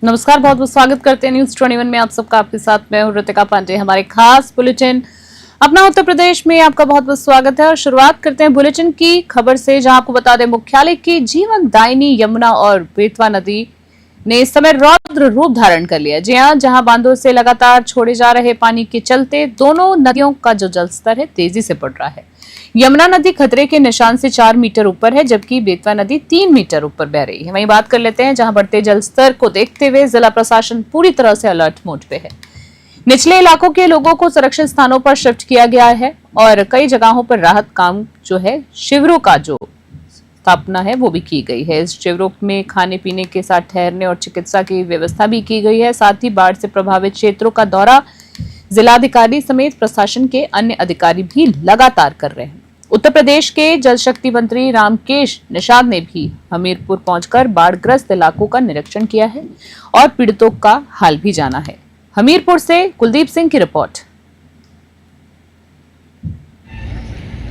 नमस्कार, बहुत बहुत स्वागत करते हैं न्यूज 21 में। आप सबका आपके साथ मैं हूं ऋतिका पांडे। हमारे खास बुलेटिन अपना उत्तर प्रदेश में आपका बहुत बहुत स्वागत है और शुरुआत करते हैं बुलेटिन की खबर से, जहां आपको बता दें मुख्यालय की जीवन दायिनी यमुना और बेतवा नदी ने इस समय रौद्र रूप धारण कर लिया। जी हां, जहां बांधों से लगातार छोड़े जा रहे पानी के चलते दोनों नदियों का जो जलस्तर है तेजी से बढ़ रहा है। यमुना नदी खतरे के निशान से 4 मीटर ऊपर है, जबकि बेतवा नदी 3 मीटर ऊपर बह रही है। वहीं बात कर लेते हैं जहां बढ़ते जलस्तर को देखते हुए जिला प्रशासन पूरी तरह से अलर्ट मोड पे है। निचले इलाकों के लोगों को सुरक्षित स्थानों पर शिफ्ट किया गया है और कई जगहों पर राहत काम जो है शिविरों का जो स्थापना है वो भी की गई है। इस शिविरों में खाने पीने के साथ ठहरने और चिकित्सा की व्यवस्था भी की गई है। साथ ही बाढ़ से प्रभावित क्षेत्रों का दौरा जिलाधिकारी समेत प्रशासन के अन्य अधिकारी भी लगातार कर रहे हैं। उत्तर प्रदेश के जल शक्ति मंत्री रामकेश निषाद ने भी हमीरपुर पहुंचकर बाढ़ग्रस्त इलाकों का निरीक्षण किया है और पीड़ितों का हाल भी जाना है। हमीरपुर से कुलदीप सिंह की रिपोर्ट।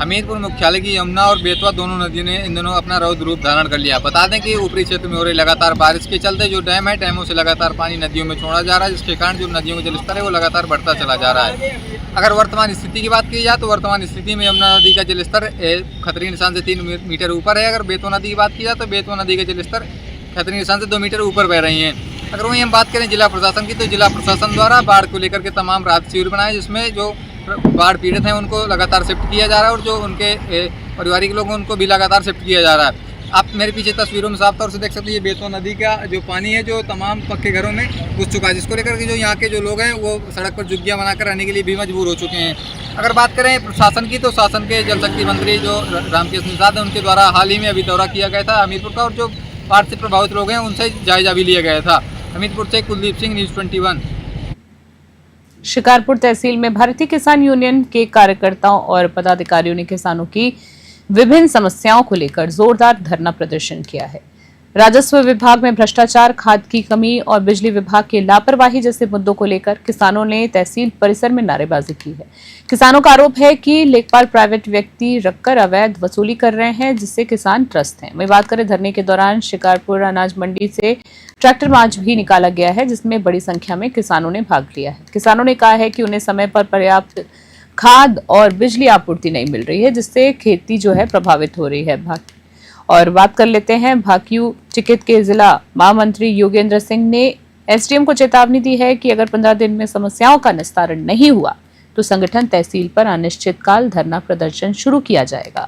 हमीरपुर मुख्यालय की यमुना और बेतवा दोनों नदियों ने इन दिनों अपना रौद्र रूप धारण कर लिया। बता दें कि ऊपरी क्षेत्र में हो रही लगातार बारिश के चलते जो डैम है, डैमों से लगातार पानी नदियों में छोड़ा जा रहा है, जिसके कारण जो नदियों का जलस्तर है वो लगातार बढ़ता चला जा रहा है। अगर वर्तमान स्थिति की बात की जाए तो वर्तमान स्थिति में यमुना नदी का जलस्तर खतरे के निशान से 3 मीटर ऊपर है। अगर बेतवा नदी की बात की जाए तो बेतवा नदी का जलस्तर खतरे के निशान से 2 मीटर ऊपर बह रही है। अगर वहीं हम बात करें जिला प्रशासन की, तो जिला प्रशासन द्वारा बाढ़ को लेकर के तमाम राहत शिविर बनाए, जिसमें जो बाढ़ पीड़ित हैं उनको लगातार शिफ्ट किया जा रहा है और जो उनके पारिवारिक लोग हैं उनको भी लगातार शिफ्ट किया जा रहा है। आप मेरे पीछे तस्वीरों में साफ तौर से देख सकते हैं, ये बेतवा नदी का जो पानी है जो तमाम पक्के घरों में घुस चुका है, जिसको लेकर के जो यहाँ के जो लोग हैं वो सड़क पर झुग्गियाँ बनाकर रहने के लिए भी मजबूर हो चुके हैं। अगर बात करें प्रशासन की, तो शासन के जल शक्ति मंत्री जो रामकेश निषाद हैं उनके द्वारा हाल ही में अभी दौरा किया गया था हमीरपुर का और जो बाढ़ से प्रभावित लोग हैं उनसे जायजा भी लिया गया था। हमीरपुर से कुलदीप सिंह, न्यूज़ 21। शिकारपुर तहसील में भारतीय किसान यूनियन के कार्यकर्ताओं और पदाधिकारियों ने किसानों की विभिन्न समस्याओं को लेकर जोरदार धरना प्रदर्शन किया है। राजस्व विभाग में भ्रष्टाचार, खाद की कमी और बिजली विभाग की लापरवाही जैसे मुद्दों को लेकर किसानों ने तहसील परिसर में नारेबाजी की है। किसानों का आरोप है कि लेखपाल प्राइवेट व्यक्ति रखकर अवैध वसूली कर रहे हैं, जिससे किसान त्रस्त हैं। वहीं बात करें धरने के दौरान शिकारपुर अनाज मंडी से ट्रैक्टर मार्च भी निकाला गया है, जिसमें बड़ी संख्या में किसानों ने भाग लिया है। किसानों ने कहा है कि उन्हें समय पर पर्याप्त खाद और बिजली आपूर्ति नहीं मिल रही है, जिससे खेती जो है प्रभावित हो रही है। और बात कर लेते हैं भाकियू टिकट के जिला महामंत्री योगेंद्र सिंह ने एसडीएम को चेतावनी दी है कि अगर 15 दिन में समस्याओं का निस्तारण नहीं हुआ तो संगठन तहसील पर अनिश्चितकाल धरना प्रदर्शन शुरू किया जाएगा।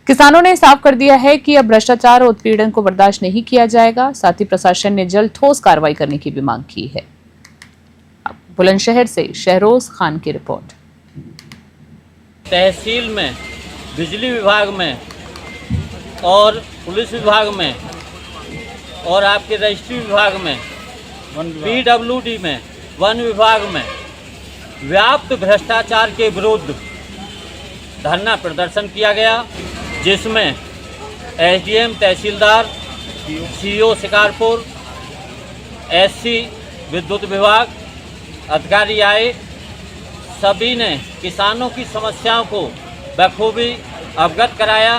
किसानों ने साफ कर दिया है कि अब भ्रष्टाचार और उत्पीड़न को बर्दाश्त नहीं किया जाएगा। साथ ही प्रशासन ने जल्द ठोस कार्रवाई करने की भी मांग की है। बुलंदशहर से शहरोज खान की रिपोर्ट। तहसील में, बिजली विभाग में और पुलिस विभाग में और आपके रजिस्ट्री विभाग में, पीडब्ल्यूडी में, वन विभाग में व्याप्त भ्रष्टाचार के विरुद्ध धरना प्रदर्शन किया गया, जिसमें एसडीएम तहसीलदार, सीईओ शिकारपुर, एससी विद्युत विभाग अधिकारी आए। सभी ने किसानों की समस्याओं को बखूबी अवगत कराया।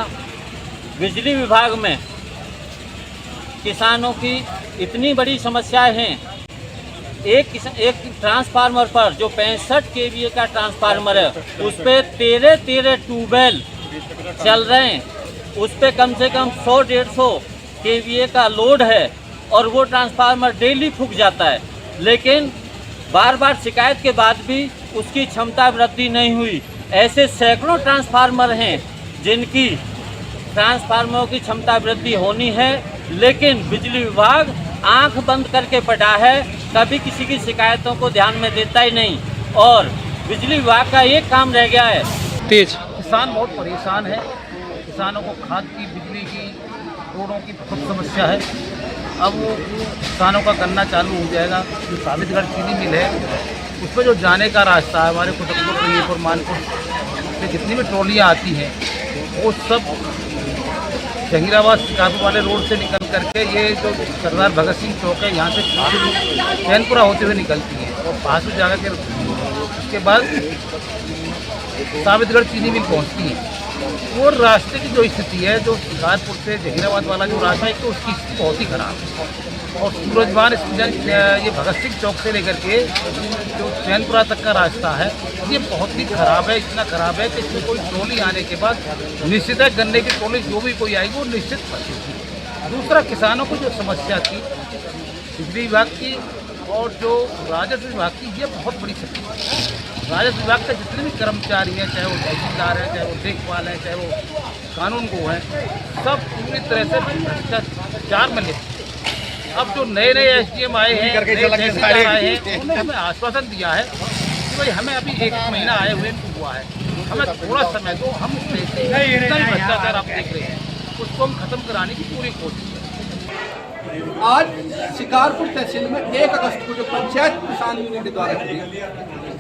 बिजली विभाग में किसानों की इतनी बड़ी समस्याएं हैं, एक ट्रांसफार्मर पर जो 65 केवीए का ट्रांसफार्मर है उस पर 13 ट्यूबवेल चल रहे हैं, उस पर कम से कम 100-150 केवीए का लोड है और वो ट्रांसफार्मर डेली फूक जाता है, लेकिन बार बार शिकायत के बाद भी उसकी क्षमता वृद्धि नहीं हुई। ऐसे सैकड़ों ट्रांसफार्मर हैं जिनकी ट्रांसफार्मरों की क्षमता वृद्धि होनी है, लेकिन बिजली विभाग आंख बंद करके पड़ा है, कभी किसी की शिकायतों को ध्यान में देता ही नहीं और बिजली विभाग का एक काम रह गया है तेज। किसान बहुत परेशान है। किसानों को खाद की, बिजली की, रोडों की बहुत समस्या है। अब वो किसानों का करना चालू हो जाएगा। जो साबितगढ़ चीनी मिल है उस पर जो जाने का रास्ता है, हमारे कुतुबपुर, रैयतपुर, मानपुर से जितनी भी ट्रॉलियाँ आती हैं वो सब जहीराबाद शिकारपुर वाले रोड से निकल करके ये जो सरदार भगत सिंह चौक है यहाँ से चैनपुरा होते हुए निकलती है और पास में जाकर के उसके बाद साबितगढ़ चीनी मिल पहुँचती है। वो रास्ते की जो स्थिति है, जो शिकारपुर से जहीराबाद वाला जो रास्ता है, तो उसकी स्थिति बहुत ही खराब है। और सूरजवान ये भगत सिंह चौक से लेकर के जो चैनपुरा तक का रास्ता है ये बहुत ही खराब है। इतना खराब है कि इसमें कोई ट्रॉली आने के बाद निश्चित है गन्ने की ट्रॉली जो भी कोई आएगी वो निश्चित फंसेगी। दूसरा, किसानों को जो समस्या थी बिजली विभाग की और जो राजस्व विभाग की, ये बहुत बड़ी समस्या है। राजस्व विभाग के जितने भी कर्मचारी हैं, चाहे वो तहसीलदार हैं, चाहे वो देखभाल हैं, चाहे वो कानून को हैं, सब पूरी तरह से भ्रष्टाचार में लिप्त। अब जो नए SDM आए हैं, नए तहसीलदार आए हैं, उन्होंने हमें आश्वासन दिया है कि भाई हमें अभी 1 महीना आए हुए हुआ है, हमें थोड़ा समय दो, हम जितना भी भ्रष्टाचार आप देख रहे हैं उसको हम खत्म कराने की पूरी कोशिश करें। आज शिकारपुर तहसील में 1 अगस्त को जो पंचायत किसान यूनियन के द्वारा की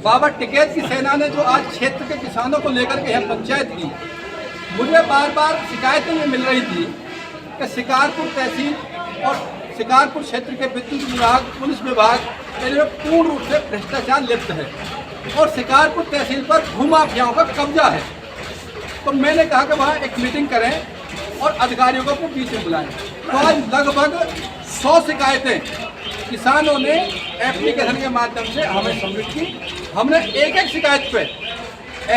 बाबा टिकैत की सेना ने जो आज क्षेत्र के किसानों को लेकर के यहाँ पंचायत की, मुझे बार बार शिकायतें ये मिल रही थी कि शिकारपुर तहसील और शिकारपुर क्षेत्र के विद्युत विभाग, पुलिस विभाग इनमें पूर्ण रूप से भ्रष्टाचार लिप्त है और शिकारपुर तहसील पर भूमाफियाओं का कब्जा है। तो मैंने कहा कि वहाँ एक मीटिंग करें और अधिकारियों को अपने बीच में बुलाएं। तो आज लगभग 100 शिकायतें किसानों ने एप्लीकेशन के माध्यम से हमें सबमिट की। हमने एक शिकायत पे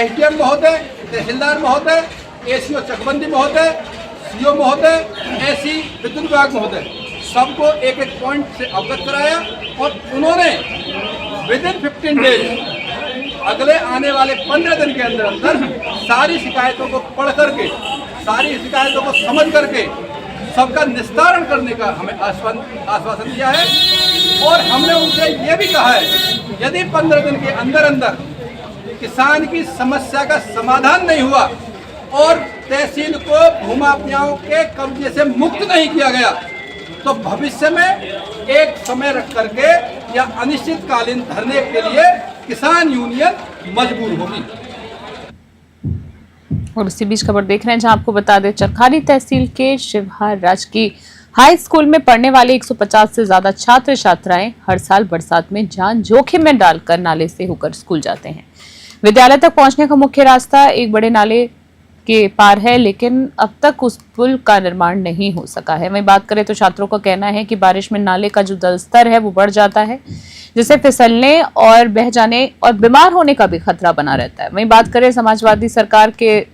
SDM महोदय, तहसीलदार महोदय, ACO चकबंदी महोदय, CO महोदय, SC विद्युत विभाग महोदय सबको एक पॉइंट से अवगत कराया और उन्होंने विदिन 15 डेज अगले आने वाले 15 दिन के अंदर अंदर सारी शिकायतों को पढ़ करके, सारी शिकायतों को समझ करके सबका निस्तारण करने का हमें आश्वासन दिया है। और हमने उनसे ये भी कहा है यदि 15 दिन के अंदर अंदर किसान की समस्या का समाधान नहीं हुआ और तहसील को भूमाफियाओं के कब्जे से मुक्त नहीं किया गया तो भविष्य में एक समय रख करके या अनिश्चितकालीन धरने के लिए किसान यूनियन मजबूर होगी। और इसी बीच खबर देख रहे हैं जहां आपको बता दें चरखारी तहसील के शिवहार राजकीय हाई स्कूल में पढ़ने वाले 150 से ज्यादा छात्र छात्राएं हर साल बरसात में जान जोखिम में डालकर नाले से होकर स्कूल जाते हैं। विद्यालय तक पहुंचने का मुख्य रास्ता एक बड़े नाले के पार है, लेकिन अब तक उस पुल का निर्माण नहीं हो सका है। वहीं बात करें तो छात्रों का कहना है कि बारिश में नाले का जो जल स्तर है वो बढ़ जाता है, जिससे फिसलने और बह जाने और बीमार होने का भी खतरा बना रहता है। वहीं बात करें समाजवादी सरकार के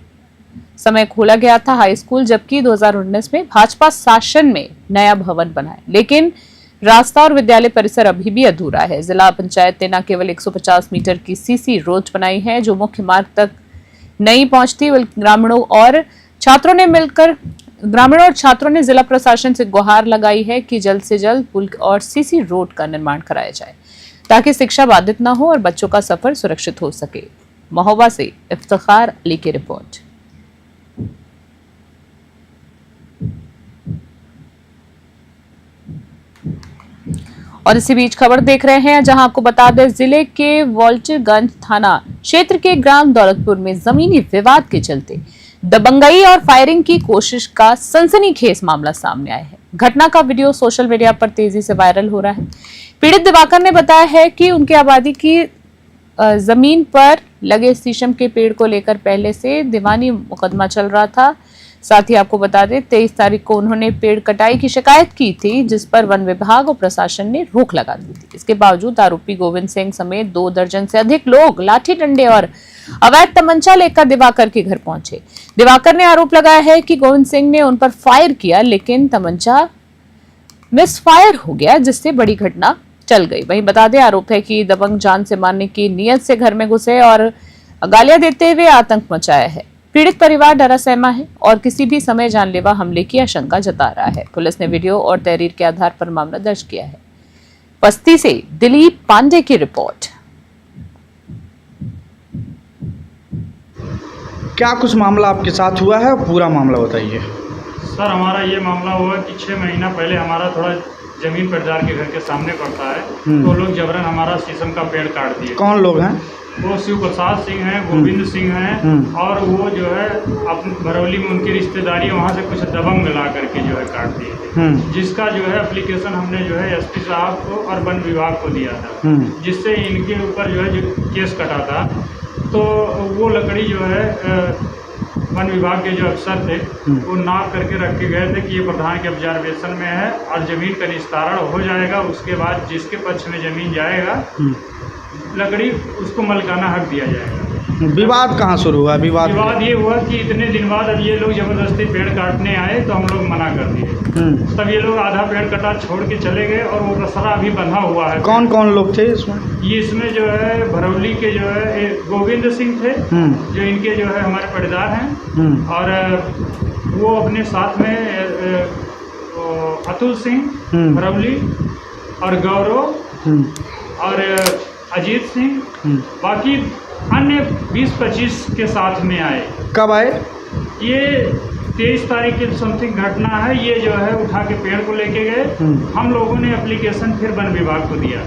समय खोला गया था हाई स्कूल, जबकि 2019 में भाजपा शासन में नया भवन बना है, लेकिन रास्ता और विद्यालय परिसर अभी भी अधूरा है। जिला पंचायत ने न केवल 150 मीटर की सीसी रोड बनाई है जो मुख्य मार्ग तक नहीं पहुंचती, बल्कि ग्रामीणों और छात्रों ने जिला प्रशासन से गुहार लगाई है कि जल्द से जल्द पुल और सीसी रोड का निर्माण कराया जाए ताकि शिक्षा बाधित न हो और बच्चों का सफर सुरक्षित हो सके। महोबा से इफ्तिखार अली की रिपोर्ट। और इसी बीच खबर देख रहे हैं जहां आपको बता दें जिले के वॉल्टरगंज थाना क्षेत्र के ग्राम दौलतपुर में जमीनी विवाद के चलते दबंगई और फायरिंग की कोशिश का सनसनीखेज मामला सामने आया है। घटना का वीडियो सोशल मीडिया पर तेजी से वायरल हो रहा है। पीड़ित दिवाकर ने बताया है कि उनकी आबादी की जमीन पर लगे शीशम के पेड़ को लेकर पहले से दीवानी मुकदमा चल रहा था। साथ ही आपको बता दें 23 तारीख को उन्होंने पेड़ कटाई की शिकायत की थी, जिस पर वन विभाग और प्रशासन ने रोक लगा दी थी। इसके बावजूद आरोपी गोविंद सिंह समेत 2 दर्जन से अधिक लोग लाठी डंडे और अवैध तमंचा लेकर दिवाकर के घर पहुंचे। दिवाकर ने आरोप लगाया है कि गोविंद सिंह ने उन पर फायर किया, लेकिन तमंचा मिसफायर हो गया, जिससे बड़ी घटना चल गई। वहीं बता दें आरोप है कि दबंग जान से मारने की नीयत से घर में घुसे और गालियां देते हुए आतंक मचाया है। पीड़ित परिवार डरा सहमा है और किसी भी समय जानलेवा हमले की आशंका जता रहा है। पुलिस ने वीडियो और तहरीर के आधार पर मामला दर्ज किया है। बस्ती से दिलीप पांडे की रिपोर्ट। क्या कुछ मामला आपके साथ हुआ है, पूरा मामला बताइए। सर हमारा ये मामला हुआ कि 6 महीना पहले हमारा थोड़ा जमीन पटदार के घर के सामने पड़ता है, तो लोग जबरन हमारा शीशम का पेड़ काट दिए। कौन लोग हैं? वो शिव प्रसाद सिंह हैं, गोविंद सिंह हैं और वो जो है अपनी भरौली में उनकी रिश्तेदारी है, वहाँ से कुछ दबंग मिला करके जो है काट दिए थे। जिसका जो है एप्लीकेशन हमने जो है SP साहब को और वन विभाग को दिया था, जिससे इनके ऊपर जो है जो केस कटा था। तो वो लकड़ी जो है वन विभाग के जो अफसर थे वो नाप करके रखे गए थे कि ये प्रधान के ऑब्जर्वेशन में है और ज़मीन का निस्तारण हो जाएगा। उसके बाद जिसके पक्ष में ज़मीन जाएगा लकड़ी उसको मलकाना हक दिया जाएगा। विवाद कहाँ शुरू हुआ? विवाद ये हुआ कि इतने दिन बाद अब ये लोग ज़बरदस्ती पेड़ काटने आए तो हम लोग मना कर दिए। तब ये लोग आधा पेड़ कटा छोड़ के चले गए और वो रसरा अभी बंधा हुआ है। कौन कौन लोग थे इसमें? ये इसमें जो है भरौली के जो है गोविंद सिंह थे, जो इनके जो है हमारे पड़ेदार हैं, और वो अपने साथ में अतुल सिंह भरौली और गौरव और अजीत सिंह, बाकी अन्य 20-25 के साथ में आए। कब आए? ये 23 तारीख की समथिंग घटना है। ये जो है उठा के पेड़ को लेके गए। हम लोगों ने एप्लीकेशन फिर वन विभाग को दिया।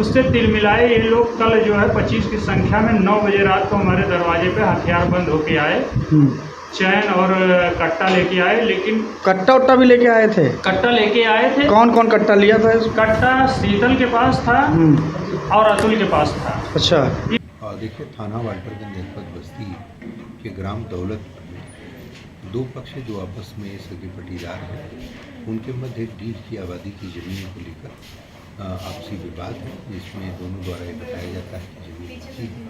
उससे तिल मिलाए ये लोग कल जो है 25 की संख्या में 9 बजे रात को हमारे दरवाजे पे हथियार बंद होके आए, चैन और कट्टा लेके आए। लेकिन कट्टा उट्टा भी लेके आए थे? कट्टा लेके आए थे। कौन कौन कट्टा लिया था? कट्टा शीतल के पास था और अतुल के पास था। अच्छा। देखिए, थाना वाल्टरगंज जनपद बस्ती के ग्राम दौलतपुर में दो पक्ष जो आपस में सगे पटीदार हैं, उनके मध्य एक डीह की आबादी की ज़मीन को लेकर आपसी विवाद है, जिसमें दोनों द्वारा ये बताया जाता है कि ज़मीन की है।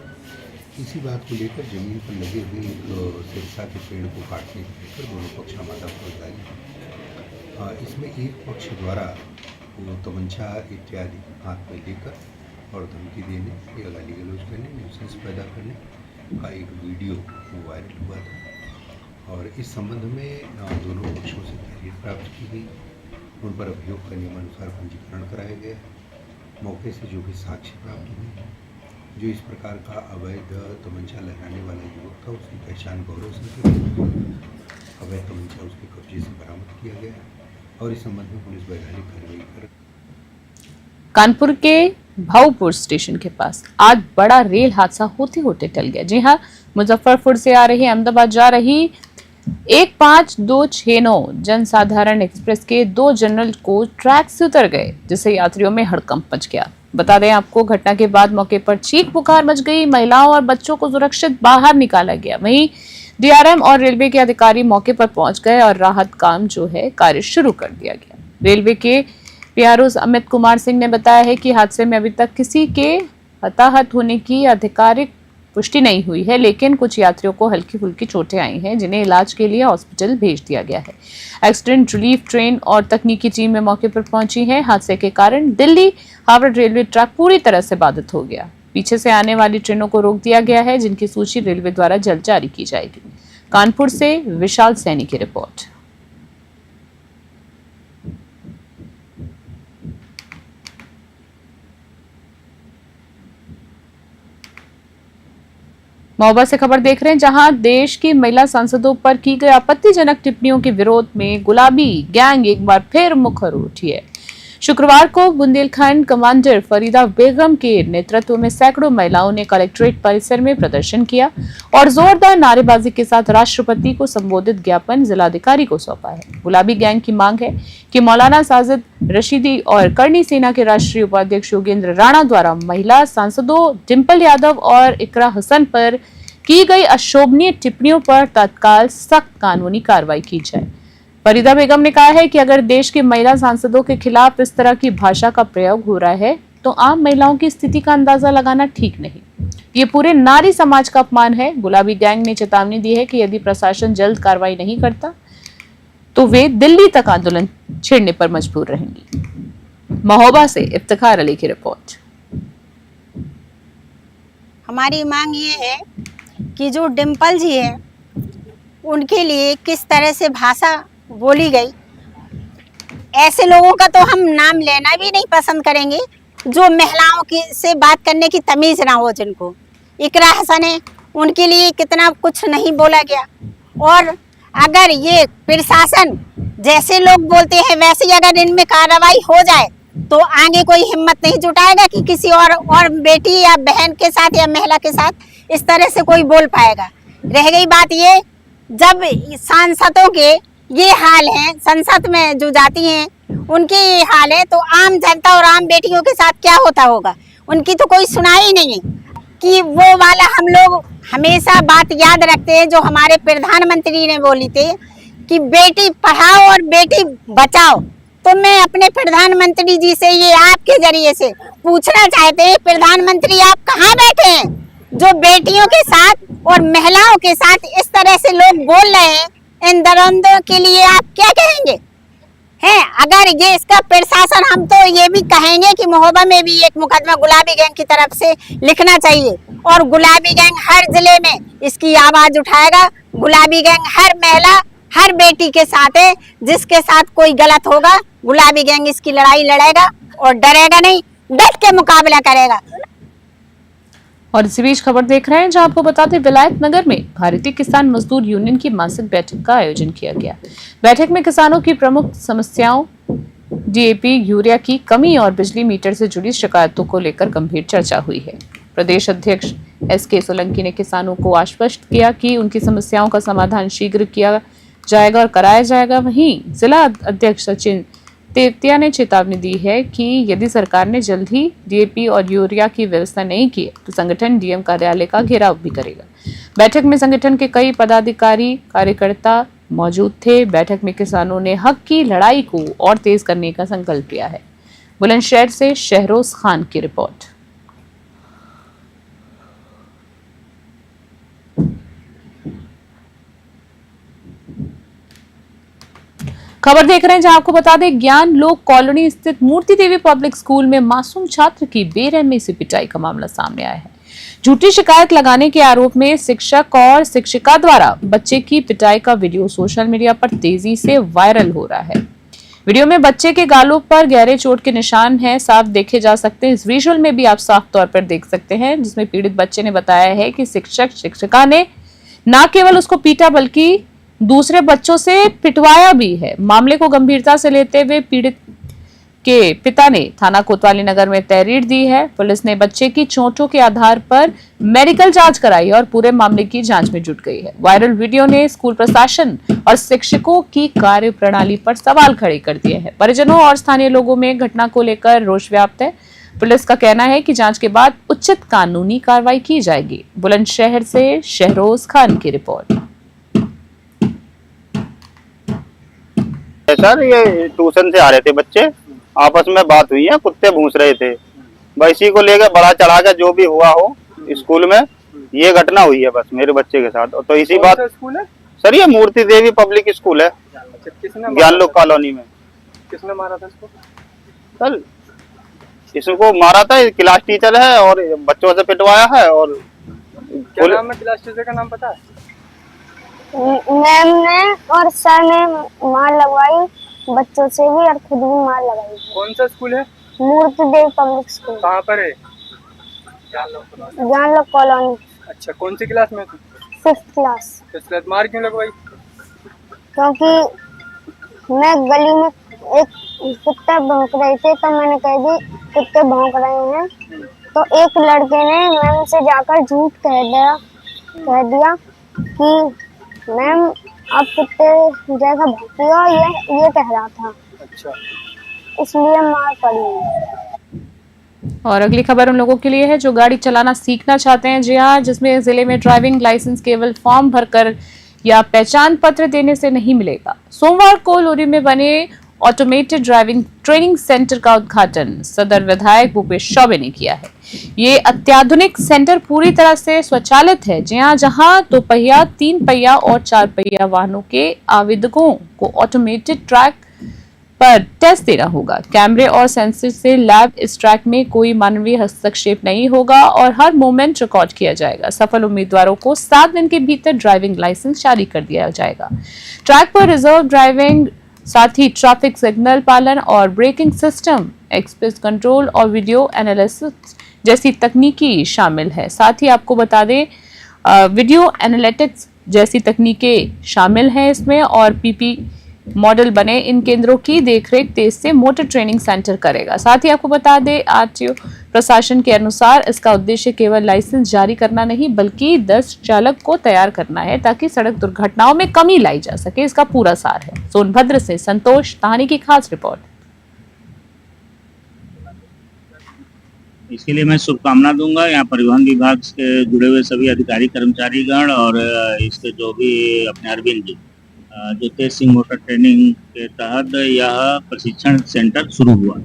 इसी बात को लेकर ज़मीन पर लगे हुए सिरसा के पेड़ को काटने को लेकर दोनों पक्ष आमादा फौजदारी। इसमें एक पक्ष द्वारा वो तमंचा इत्यादि हाथ में लेकर और धमकी देने या गाली गलौज करने, न्यूसेंस पैदा करने का एक वीडियो वायरल हुआ था। और इस संबंध में दोनों पक्षों से तहरीर प्राप्त की गई। उन पर अभियोग का नियमानुसार पंजीकरण कराया गया। मौके से जो भी साक्ष्य प्राप्त हुए, जो इस प्रकार का अवैध तमंचा लहराने वाला युवक था, उसकी पहचान गौरव सिंह के रूप में अवैध तमंचा उसके कब्जे से बरामद किया गया और इस संबंध में पुलिस वैधानिक कार्रवाई कर। कानपुर के भाऊपुर स्टेशन के पास आज बड़ा रेल हादसा होते होते टल गया। जी हां, मुजफ्फरपुर से आ रही अहमदाबाद जा रही 15269 जनसाधारण एक्सप्रेस के 2 जनरल कोच ट्रैक से उतर गए, जिससे यात्रियों में हड़कंप मच गया। बता दें आपको, घटना के बाद मौके पर चीख पुकार मच गई। महिलाओं और बच्चों को सुरक्षित बाहर निकाला गया। वहीं डीआरएम और रेलवे के अधिकारी मौके पर पहुंच गए और राहत काम जो है कार्य शुरू कर दिया गया। रेलवे के पीआरओ अमित कुमार सिंह ने बताया है कि हादसे में अभी तक किसी के हताहत होने की आधिकारिक पुष्टि नहीं हुई है, लेकिन कुछ यात्रियों को हल्की फुल्की चोटें आई हैं, जिन्हें इलाज के लिए हॉस्पिटल भेज दिया गया है। एक्सीडेंट रिलीफ ट्रेन और तकनीकी टीम में मौके पर पहुंची है। हादसे के कारण दिल्ली हावड़ा रेलवे ट्रैक पूरी तरह से बाधित हो गया। पीछे से आने वाली ट्रेनों को रोक दिया गया है, जिनकी सूची रेलवे द्वारा जल्द जारी की जाएगी। कानपुर से विशाल सैनी की रिपोर्ट। महोबा से खबर देख रहे हैं, जहां देश की महिला सांसदों पर की गई आपत्तिजनक टिप्पणियों के विरोध में गुलाबी गैंग एक बार फिर मुखर उठी है। शुक्रवार को बुंदेलखंड कमांडर फरीदा बेगम के नेतृत्व में सैकड़ों महिलाओं ने कलेक्ट्रेट परिसर में प्रदर्शन किया और जोरदार नारेबाजी के साथ राष्ट्रपति को संबोधित ज्ञापन जिलाधिकारी को सौंपा है। गुलाबी गैंग की मांग है कि मौलाना साजिद रशीदी और करणी सेना के राष्ट्रीय उपाध्यक्ष योगेंद्र राणा द्वारा महिला सांसदों डिंपल यादव और इकरा हसन पर की गई अशोभनीय टिप्पणियों पर तत्काल सख्त कानूनी कार्रवाई की जाए। फरीदा बेगम ने कहा है कि अगर देश के महिला सांसदों के खिलाफ इस तरह की भाषा का प्रयोग हो रहा है तो आम महिलाओं की स्थिति का अंदाजा लगाना ठीक नहीं। ये पूरे नारी समाज का अपमान है। गुलाबी गैंग ने चेतावनी दी है कि यदि प्रशासन जल्द कार्रवाई नहीं करता तो वे दिल्ली तक आंदोलन छेड़ने पर मजबूर रहेंगी। महोबा से इफ्तिखार अली की रिपोर्ट। हमारी मांग ये है कि जो डिंपल जी है उनके लिए किस तरह से भाषा बोली गई, ऐसे लोगों का तो हम नाम लेना भी नहीं पसंद करेंगे जो महिलाओं की से बात करने की तमीज ना हो। जिनको इकरा हसन है उनके लिए कितना कुछ नहीं बोला गया। और अगर ये प्रशासन जैसे लोग बोलते हैं वैसे ही अगर इनमें कार्रवाई हो जाए तो आगे कोई हिम्मत नहीं जुटाएगा कि किसी और बेटी या बहन के साथ या महिला के साथ इस तरह से कोई बोल पाएगा। रह गई बात ये, जब सांसदों के ये हाल है, संसद में जो जाती हैं उनके ये हाल है, तो आम जनता और आम बेटियों के साथ क्या होता होगा। उनकी तो कोई सुनाई नहीं है कि वो वाला हम लोग हमेशा बात याद रखते हैं जो हमारे प्रधानमंत्री ने बोली थी कि बेटी पढ़ाओ और बेटी बचाओ। तो मैं अपने प्रधानमंत्री जी से ये आपके जरिए से पूछना चाहते हैं, प्रधानमंत्री आप कहाँ बैठे हैं जो बेटियों के साथ और महिलाओं के साथ इस तरह से लोग बोल रहे हैं, इन दरिंदों के लिए आप क्या कहेंगे? है अगर ये इसका प्रशासन, हम तो ये भी कहेंगे कि महोबा में भी एक मुकदमा गुलाबी गैंग की तरफ से लिखना चाहिए और गुलाबी गैंग हर जिले में इसकी आवाज उठाएगा। गुलाबी गैंग हर महिला हर बेटी के साथ है, जिसके साथ कोई गलत होगा गुलाबी गैंग इसकी लड़ाई लड़ेगा और डरेगा नहीं, डट के मुकाबला करेगा। और इसी बीच खबर देख रहे हैं जहां आपको बता दें विलायत नगर में भारतीय किसान मजदूर यूनियन की मासिक बैठक का आयोजन किया गया। बैठक में किसानों की प्रमुख समस्याओं डीएपी, यूरिया की कमी और बिजली मीटर से जुड़ी शिकायतों को लेकर गंभीर चर्चा हुई है। प्रदेश अध्यक्ष एसके सोलंकी ने किसानों को आश्वस्त किया कि उनकी समस्याओं का समाधान शीघ्र किया जाएगा और कराया जाएगा। वहीं जिला अध्यक्ष सचिन तेवतिया ने चेतावनी दी है कि यदि सरकार ने जल्द ही डीएपी और यूरिया की व्यवस्था नहीं की तो संगठन डीएम कार्यालय का घेराव भी करेगा। बैठक में संगठन के कई पदाधिकारी कार्यकर्ता मौजूद थे। बैठक में किसानों ने हक की लड़ाई को और तेज करने का संकल्प लिया है। बुलंदशहर से शहरोज खान की रिपोर्ट। खबर देख रहे हैं जहां आपको बता दें ज्ञान लोक कॉलोनी स्थित मूर्ति देवी पब्लिक स्कूल में मासूम छात्र की बेरहमी से पिटाई का मामला सामने आया है। झूठी शिकायत लगाने के आरोप में शिक्षक और शिक्षिका द्वारा बच्चे की पिटाई का वीडियो सोशल मीडिया पर तेजी से वायरल हो रहा है। वीडियो में बच्चे के गालों पर गहरे चोट के निशान हैं, साफ देखे जा सकते हैं। इस विजुअल में भी आप साफ तौर पर देख सकते हैं, जिसमें पीड़ित बच्चे ने बताया है कि शिक्षक शिक्षिका ने न केवल उसको पीटा बल्कि दूसरे बच्चों से पिटवाया भी है। मामले को गंभीरता से लेते हुए पीड़ित के पिता ने थाना कोतवाली नगर में तहरीर दी है। पुलिस ने बच्चे की चोटों के आधार पर मेडिकल जांच कराई और पूरे मामले की जांच में जुट गई है। वायरल वीडियो ने स्कूल प्रशासन और शिक्षकों की कार्यप्रणाली पर सवाल खड़े कर दिए हैं। परिजनों और स्थानीय लोगों में घटना को लेकर रोष व्याप्त है। पुलिस का कहना है कि जांच के बाद उचित कानूनी कार्रवाई की जाएगी। बुलंदशहर से शहरोज खान की रिपोर्ट। सर ये ट्यूशन से आ रहे थे बच्चे, आपस में बात हुई है, कुत्ते भूंस रहे थे, इसी को लेकर बड़ा चढ़ा के जो भी हुआ हो स्कूल में ये घटना हुई है बस मेरे बच्चे के साथ। तो इसी बात स्कूल है सर, ये मूर्ति देवी पब्लिक स्कूल है ज्ञान लोक कॉलोनी में। किसने मारा था इसको? सर इसको मारा था क्लास टीचर है और बच्चों से पिटवाया है। और क्या नाम है क्लास टीचर का, नाम पता है? मैम ने और सर ने मार लगवाई, बच्चों से भी और खुद भी मार लगाई। कौन सा स्कूल है? मूर्ति देवी पब्लिक स्कूल। कहाँ पर है? ज्ञान लोक कॉलोनी। अच्छा, कौन सी क्लास में? 5th class. 5th class. मार क्यों लगवाई? क्योंकि मैं गली में एक कुत्ते भौंक रहे थे तो मैंने कह दी कुत्ते भौंक रहे हैं, तो एक लड़के ने मैम से जाकर झूठ कह दिया कि मैम आप कुत्ते जैसा भौंकती हो, ये कह रहा था। अच्छा, इसलिए मार पड़ी। और अगली खबर उन लोगों के लिए है जो गाड़ी चलाना सीखना चाहते हैं। जी हाँ, जिसमें जिले में ड्राइविंग लाइसेंस केवल फॉर्म भरकर या पहचान पत्र देने से नहीं मिलेगा। सोमवार को लोरी में बने ऑटोमेटेड ड्राइविंग ट्रेनिंग सेंटर का उद्घाटन सदर विधायक भूपेश चौबे ने किया है। ये अत्याधुनिक सेंटर पूरी तरह से स्वचालित है, जहां 2 पहिया, 3 पहिया और 4 पहिया वाहनों के आवेदकों को ऑटोमेटेड ट्रैक पर टेस्ट देना होगा। कैमरे और सेंसर से लैब इस ट्रैक में कोई मानवीय हस्तक्षेप नहीं होगा और हर मोमेंट रिकॉर्ड किया जाएगा। सफल उम्मीदवारों को 7 दिन के भीतर ड्राइविंग लाइसेंस जारी कर दिया जाएगा। ट्रैक पर रिजर्व ड्राइविंग, साथ ही ट्रैफिक सिग्नल पालन और ब्रेकिंग सिस्टम, एक्सप्रेस कंट्रोल और वीडियो एनालिसिस जैसी तकनीकी शामिल है। साथ ही आपको बता दें वीडियो एनालिटिक्स जैसी तकनीकें शामिल हैं इसमें। और पीपी मॉडल बने इन केंद्रों की देखरेख तेज से मोटर ट्रेनिंग सेंटर करेगा। साथ ही आपको बता दें आरटीओ प्रशासन के अनुसार इसका उद्देश्य केवल लाइसेंस जारी करना नहीं बल्कि 10 चालक को तैयार करना है ताकि सड़क दुर्घटनाओं में कमी लाई जा सके। इसका पूरा सार है। सोनभद्र से संतोष तानी की खास रिपोर्ट। इसके लिए मैं शुभकामना दूंगा यहाँ परिवहन विभाग से जुड़े हुए सभी अधिकारी कर्मचारीगण और इसके जो भी अपने अरविंद जी जो तेज सिंह मोटर ट्रेनिंग के तहत यह प्रशिक्षण सेंटर शुरू हुआ।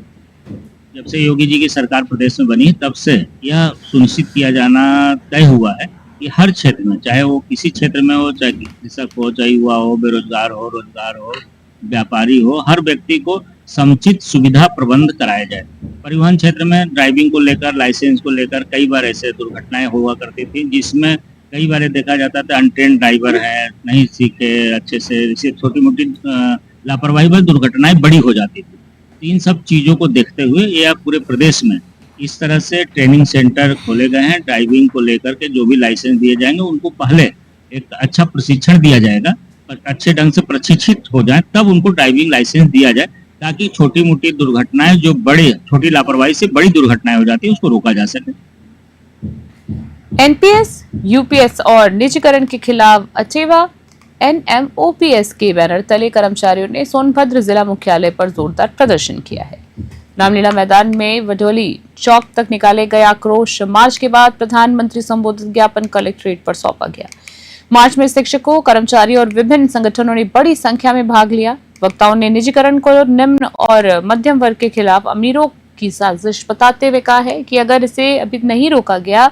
जब से योगी जी की सरकार प्रदेश में बनी तब से यह सुनिश्चित किया जाना तय हुआ है कि हर क्षेत्र में, चाहे वो किसी क्षेत्र में हो, चाहे कृषक हो, चाहे युवा हो, बेरोजगार हो, रोजगार हो, व्यापारी हो, हर व्यक्ति को समुचित सुविधा प्रबंध कराया जाए। परिवहन क्षेत्र में ड्राइविंग को लेकर, लाइसेंस को लेकर कई बार ऐसे दुर्घटनाएं हुआ करती थी जिसमें कई बार देखा जाता था अनट्रेन ड्राइवर है, नहीं सीखे अच्छे से, इसे छोटी मोटी लापरवाही पर दुर्घटनाएं बड़ी हो जाती थी। इन सब चीजों को देखते हुए यह पूरे प्रदेश में इस तरह से ट्रेनिंग सेंटर खोले गए हैं। ड्राइविंग को लेकर के जो भी लाइसेंस दिए जाएंगे उनको पहले एक अच्छा प्रशिक्षण दिया जाएगा, अच्छे ढंग से प्रशिक्षित हो जाए तब उनको ड्राइविंग लाइसेंस दिया जाए, ताकि छोटी मोटी दुर्घटनाएं जो बड़ी छोटी लापरवाही से बड़ी दुर्घटनाएं हो जाती है उसको रोका जा सके। एनपीएस, यूपीएस और निजीकरण के खिलाफ अचेवा एनएमओपीएस के बैनर तले कर्मचारियों ने सोनभद्र जिला मुख्यालय पर जोरदार प्रदर्शन किया है। रामलीला मैदान में वडोली चौक तक निकाले गए आक्रोश मार्च के बाद प्रधानमंत्री संबोधित ज्ञापन कलेक्ट्रेट पर सौंपा गया। मार्च में शिक्षकों, कर्मचारियों और विभिन्न संगठनों ने बड़ी संख्या में भाग लिया। वक्ताओं ने निजीकरण को निम्न और मध्यम वर्ग के खिलाफ अमीरों की साजिश बताते हुए कहा है कि अगर इसे अभी नहीं रोका गया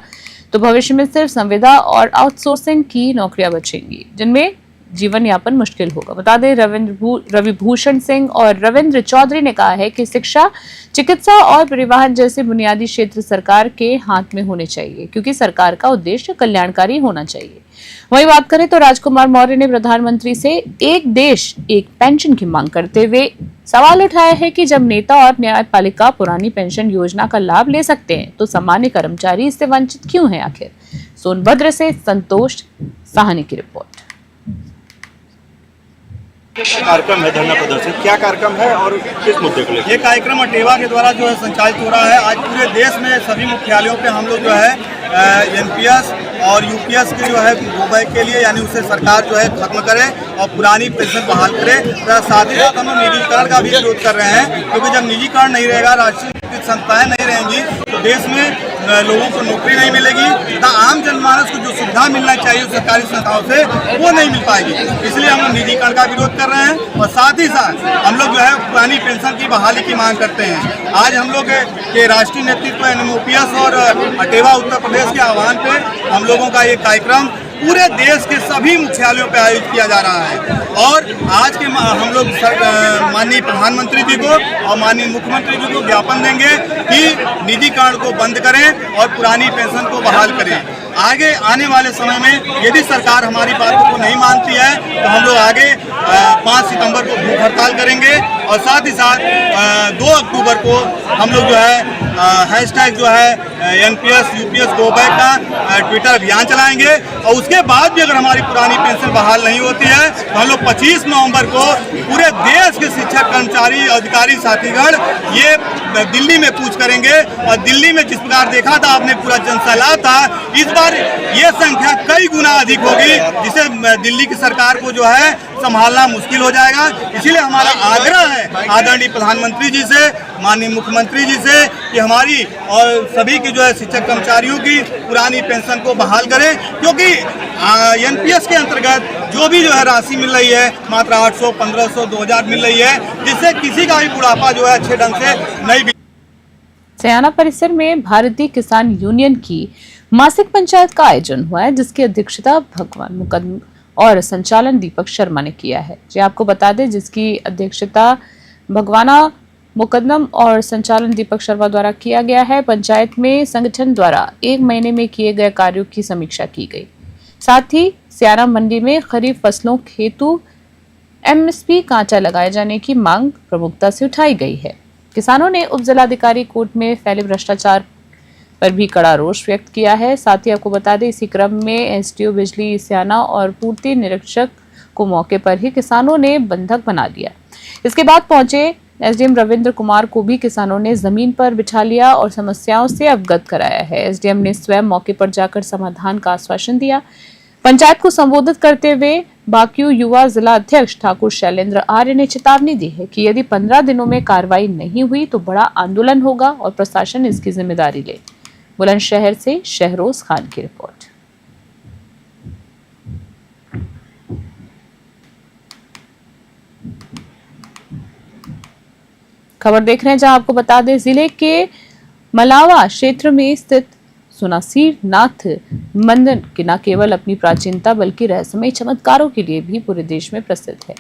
तो भविष्य में सिर्फ संविदा और आउटसोर्सिंग की नौकरियां बचेंगी, जिनमें जीवन यापन मुश्किल होगा। बता दें, रविभूषण सिंह और रविंद्र चौधरी ने कहा है कि शिक्षा, चिकित्सा और परिवहन जैसे बुनियादी क्षेत्र सरकार के हाथ में होने चाहिए, क्योंकि सरकार का उद्देश्य कल्याणकारी होना चाहिए। वहीं बात करें तो राजकुमार मौर्य ने प्रधानमंत्री से एक देश एक पेंशन की मांग करते हुए सवाल उठाया है कि जब नेता और न्यायपालिका पुरानी पेंशन योजना का लाभ ले सकते हैं तो सामान्य कर्मचारी इससे वंचित क्यों है आखिर। सोनभद्र से संतोष साहनी की रिपोर्ट। कार्यक्रम है धरना प्रदर्शन, क्या कार्यक्रम है और किस मुद्दे को लेकर? ये कार्यक्रम अटेवा के द्वारा जो है संचालित हो रहा है। आज पूरे देश में सभी मुख्यालयों पे हम लोग जो है एनपीएस और यूपीएस के जो है गोबैक के लिए, यानी उसे सरकार जो है खत्म करे और पुरानी पेंशन बहाल करे। साथ ही साथ हम लोग निजीकरण का भी विरोध कर रहे हैं, क्योंकि जब निजीकरण नहीं रहेगा, राष्ट्रीय संस्थाएं नहीं रहेंगी तो देश में लोगों को नौकरी नहीं मिलेगी तथा आम जनमानस को जो सुविधा मिलना चाहिए सरकारी संस्थाओं से वो नहीं मिल पाएगी। इसलिए हम लोग निजीकरण का विरोध कर रहे हैं और साथ ही साथ हम लोग जो है पुरानी पेंशन की बहाली की मांग करते हैं। आज हम लोग के राष्ट्रीय नेतृत्व एनएमओपीएस और अटेवा उत्तर प्रदेश के आह्वान पे हम लोगों का ये कार्यक्रम पूरे देश के सभी मुख्यालयों पर आयोजित किया जा रहा है। और आज के हम लोग माननीय प्रधानमंत्री जी को और माननीय मुख्यमंत्री जी को ज्ञापन देंगे कि निजीकरण को बंद करें और पुरानी पेंशन को बहाल करें। आगे आने वाले समय में यदि सरकार हमारी बातों को नहीं मानती है तो हम लोग आगे 5 सितंबर को भूख हड़ताल करेंगे और साथ ही साथ 2 अक्टूबर को हम लोग जो है हैशटैग जो है एनपीएस यूपीएस गो बैक का ट्विटर अभियान चलाएंगे। और उसके बाद भी अगर हमारी पुरानी पेंशन बहाल नहीं होती है तो हम लोग 25 नवंबर को पूरे देश के शिक्षक, कर्मचारी, अधिकारी साथीगण ये दिल्ली में कूच करेंगे। और दिल्ली में जिस प्रकार देखा था आपने पूरा जनसैलाब था, इस बार ये संख्या कई गुना अधिक होगी, जिसे दिल्ली की सरकार को जो है संभालना मुश्किल हो जाएगा। इसीलिए हमारा आग्रह है आदरणीय प्रधानमंत्री जी से, माननीय मुख्यमंत्री जी से कि हमारी और सभी की जो है शिक्षक कर्मचारियों की पुरानी पेंशन को बहाल करें, क्योंकि एनपीएस के अंतर्गत जो भी जो है राशि मिल रही है मात्र 800, 1500, 2000 मिल रही है, जिससे किसी का भी बुढ़ापा जो है अच्छे ढंग से नहीं। सयाना परिसर में भारतीय किसान यूनियन की मासिक पंचायत का आयोजन हुआ है, जिसकी अध्यक्षता भगवान मुकदम और संचालन दीपक शर्मा ने किया है। जी आपको बता दें, जिसकी अध्यक्षता भगवाना मुकदम और संचालन दीपक शर्मा द्वारा किया गया है। पंचायत में संगठन द्वारा 1 महीने में किए गए कार्यों की समीक्षा की गई। साथ ही सयाना मंडी में खरीफ फसलों हेतु एमएसपी कांचा लगाए जाने की मांग प्रमुखता से उठाई गई है। किसानों ने उप जिलाधिकारी कोर्ट में फैले भ्रष्टाचार पर भी कड़ा रोष व्यक्त किया है। साथ ही आपको बता दें, इसी क्रम में एसडीओ बिजली सयाना और पूर्ति निरीक्षक को मौके पर ही किसानों ने बंधक बना लिया। इसके बाद पहुंचे एसडीएम रविंद्र कुमार को भी किसानों ने जमीन पर बिठा लिया और समस्याओं से अवगत कराया है। एसडीएम ने स्वयं मौके पर जाकर समाधान का आश्वासन दिया। पंचायत को संबोधित करते हुए बाक्यू युवा जिला अध्यक्ष ठाकुर शैलेंद्र आर्य ने चेतावनी दी है कि यदि 15 दिनों में कार्रवाई नहीं हुई तो बड़ा आंदोलन होगा और प्रशासन इसकी जिम्मेदारी ले। बुलंदशहर से शहरोज खान की रिपोर्ट। खबर देख रहे हैं जहां आपको बता दें, जिले के मलावा क्षेत्र में स्थित सुनासीर नाथ मंदिर की न केवल अपनी प्राचीनता बल्कि रहस्यमय चमत्कारों के लिए भी पूरे देश में प्रसिद्ध है।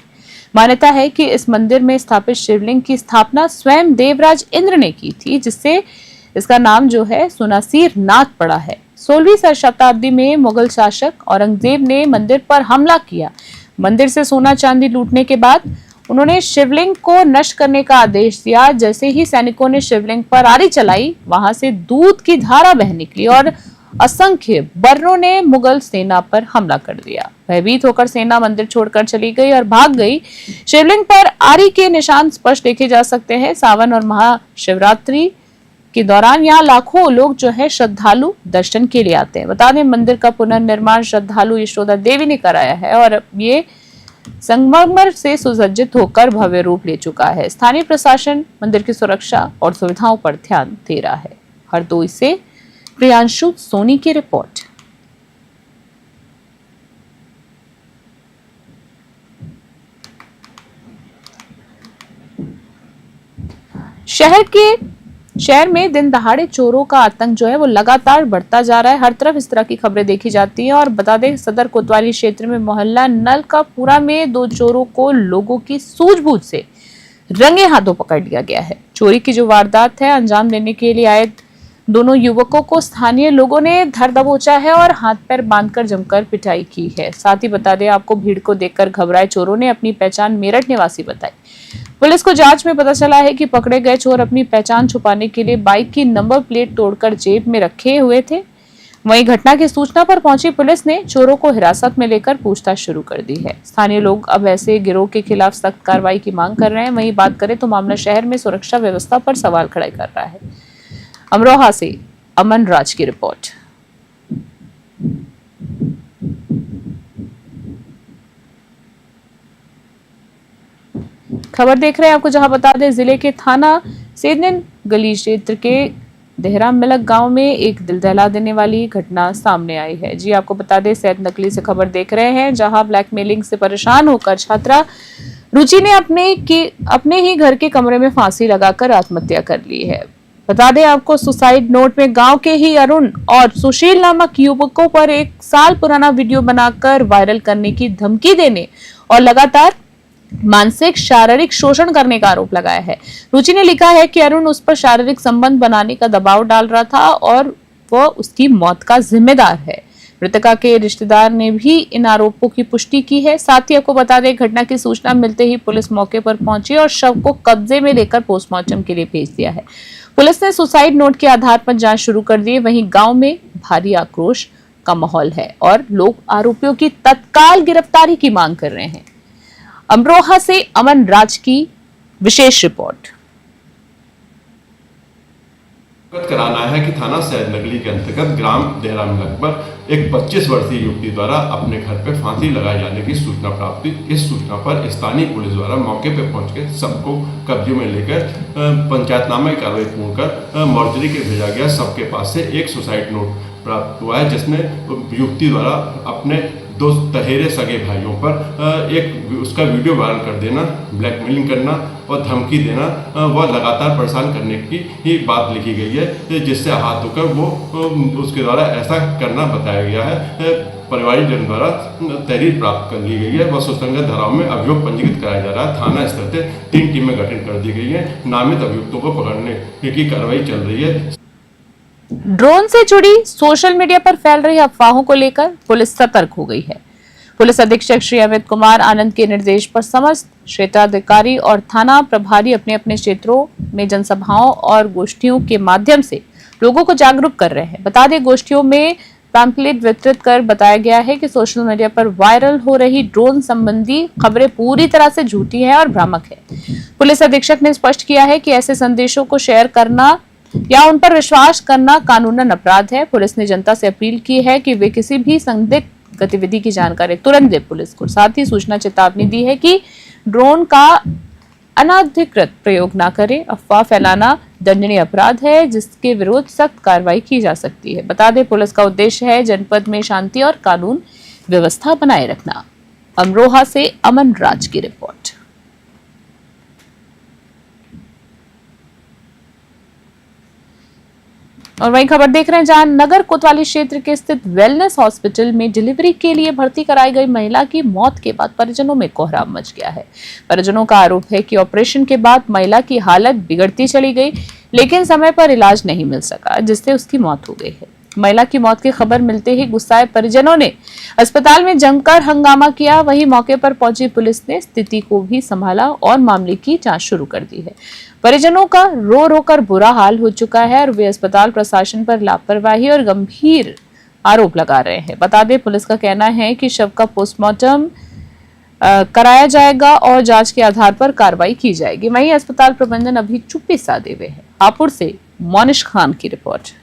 मान्यता है कि इस मंदिर में स्थापित शिवलिंग की स्थापना स्वयं देवराज इंद्र ने की थी, जिससे इसका नाम जो है सुनासीर नाथ पड़ा है। 16वीं शताब्दी में मुगल शासक औरंगजेब ने मंदिर पर हमला किया। मंदिर से सोना चांदी लूटने के बाद उन्होंने शिवलिंग को नष्ट करने का आदेश दिया। जैसे ही सैनिकों ने शिवलिंग पर आरी चलाई, वहां से दूध की धारा बह निकली और असंख्य बर्रों ने मुगल सेना पर हमला कर दिया। भयभीत होकर सेना मंदिर छोड़कर चली गई और भाग गई। शिवलिंग पर आरी के निशान स्पष्ट देखे जा सकते हैं। सावन और महाशिवरात्रि के दौरान यहाँ लाखों लोग जो है श्रद्धालु दर्शन के लिए आते हैं। बता दें, मंदिर का पुनर्निर्माण श्रद्धालु यशोदा देवी ने कराया है और ये संगमरमर से सुसज्जित होकर भव्य रूप ले चुका है। स्थानीय प्रशासन मंदिर की सुरक्षा और सुविधाओं पर ध्यान दे रहा है। हरदोई से प्रियांशु सोनी की रिपोर्ट। शहर में दिन दहाड़े चोरों का आतंक जो है वो लगातार बढ़ता जा रहा है। हर तरफ इस तरह की खबरें देखी जाती हैं और बता दें, सदर कोतवाली क्षेत्र में मोहल्ला नलकापुरा में 2 चोरों को लोगों की सूझबूझ से रंगे हाथों पकड़ लिया गया है। चोरी की जो वारदात है अंजाम देने के लिए आए दोनों युवकों को स्थानीय लोगों ने धर दबोचा है और हाथ पैर बांधकर जमकर पिटाई की है। साथ ही बता दें आपको, भीड़ को देखकर घबराए चोरों ने अपनी पहचान मेरठ निवासी बताई। पुलिस को जांच में पता चला है कि पकड़े गए चोर अपनी पहचान छुपाने के लिए बाइक की नंबर प्लेट तोड़कर जेब में रखे हुए थे। वहीं घटना की सूचना पर पहुंची पुलिस ने चोरों को हिरासत में लेकर पूछताछ शुरू कर दी है। स्थानीय लोग अब ऐसे गिरोह के खिलाफ सख्त कार्रवाई की मांग कर रहे हैं। वहीं बात करें तो मामला शहर में सुरक्षा व्यवस्था पर सवाल खड़ा कर रहा है। अमरोहा से अमन राज की रिपोर्ट। खबर देख रहे हैं आपको, जहां बता दें, जिले के थाना सेदन गली क्षेत्र के देहरा मिलक गांव में एक दिल दहला देने वाली घटना सामने आई है। जी आपको बता दें, सैद नकली से खबर देख रहे हैं, जहां ब्लैकमेलिंग से परेशान होकर छात्रा रुचि ने अपने ही घर के कमरे में फांसी लगाकर आत्महत्या कर ली है। बता दें आपको, सुसाइड नोट में गांव के ही अरुण और सुशील नामक युवकों पर 1 साल पुराना वीडियो बनाकर वायरल करने की धमकी देने और लगातार मानसिक शारीरिक शोषण करने का आरोप लगाया है। रुचि ने लिखा है कि अरुण उस पर शारीरिक संबंध बनाने का दबाव डाल रहा था और वह उसकी मौत का जिम्मेदार है। मृतका के रिश्तेदार ने भी इन आरोपों की पुष्टि की है। साथ ही आपको बता दें, घटना की सूचना मिलते ही पुलिस मौके पर पहुंची और शव को कब्जे में लेकर पोस्टमार्टम के लिए भेज दिया है। पुलिस ने सुसाइड नोट के आधार पर जांच शुरू कर दी। वहीं गांव में भारी आक्रोश का माहौल है और लोग आरोपियों की तत्काल गिरफ्तारी की मांग कर रहे हैं। अमरोहा से अमन राज की विशेष रिपोर्ट। अवगत कराना है कि थाना सैद नगली के अंतर्गत ग्राम देहरा मिलक पर एक 25 वर्षीय युवती द्वारा अपने घर पर फांसी लगाए जाने की सूचना प्राप्त हुई। इस सूचना पर स्थानीय पुलिस द्वारा मौके पर पहुंचकर सबको कब्जे में लेकर पंचायतनामा की कार्रवाई पूर्ण कर मॉर्चरी के भेजा गया। सबके पास से एक सुसाइड नोट प्राप्त हुआ है, जिसमें युवती द्वारा अपने 2 तहेरे सगे भाइयों पर एक उसका वीडियो वायरल कर देना, ब्लैकमेलिंग करना और धमकी देना व लगातार परेशान करने की ही बात लिखी गई है, जिससे आहत होकर वो उसके द्वारा ऐसा करना बताया गया है। परिवारिक जन द्वारा तहरीर प्राप्त कर ली गई है व सुसंगत धाराओं में अभियोग पंजीकृत कराया जा रहा है। थाना स्तर से 3 टीमें गठित कर दी गई है। नामित अभियुक्तों को पकड़ने की कार्रवाई चल रही है। ड्रोन से जुड़ी सोशल मीडिया पर फैल रही अफवाहों को लेकर पुलिस सतर्क हो गई है। पुलिस अधीक्षक श्री अमित कुमार आनंद के निर्देश पर समस्त क्षेत्राधिकारी और थाना प्रभारी अपने अपने क्षेत्रों में जनसभाओं और गोष्ठियों के माध्यम से लोगों को जागरूक कर रहे हैं। बता दें, गोष्ठियों में पैम्फलेट वितरित कर बताया गया है कि सोशल मीडिया पर वायरल हो रही ड्रोन संबंधी खबरें पूरी तरह से झूठी है और भ्रामक है। पुलिस अधीक्षक ने स्पष्ट किया है कि ऐसे संदेशों को शेयर करना या उन पर विश्वास करना कानूनन अपराध है। पुलिस ने जनता से अपील की है कि वे किसी भी संदिग्ध गतिविधि की जानकारी तुरंत दे पुलिस को। साथ ही सूचना चेतावनी दी है कि ड्रोन का अनाधिकृत प्रयोग न करें। अफवाह फैलाना दंडनीय अपराध है जिसके विरुद्ध सख्त कार्रवाई की जा सकती है। बता दें पुलिस का उद्देश्य है जनपद में शांति और कानून व्यवस्था बनाए रखना। अमरोहा से अमन राज की रिपोर्ट। और वही खबर देख रहे हैं जहां नगर कोतवाली क्षेत्र के स्थित वेलनेस हॉस्पिटल में डिलीवरी के लिए भर्ती कराई गई महिला की मौत के बाद परिजनों में कोहराम मच गया है। परिजनों का आरोप है कि ऑपरेशन के बाद महिला की हालत बिगड़ती चली गई, लेकिन समय पर इलाज नहीं मिल सका, जिससे उसकी मौत हो गई है। महिला की मौत की खबर मिलते ही गुस्साए परिजनों ने अस्पताल में जमकर हंगामा किया। वहीं मौके पर पहुंची पुलिस ने स्थिति को भी संभाला और मामले की जांच शुरू कर दी है। परिजनों का रो रो कर बुरा हाल हो चुका है और वे अस्पताल प्रशासन पर लापरवाही और गंभीर आरोप लगा रहे हैं। बता दें पुलिस का कहना है कि शव का पोस्टमार्टम कराया जाएगा और जांच के आधार पर कार्रवाई की जाएगी। वहीं अस्पताल प्रबंधन अभी चुप्पी साधे हुए है। हापुड़ से मोनिश खान की रिपोर्ट।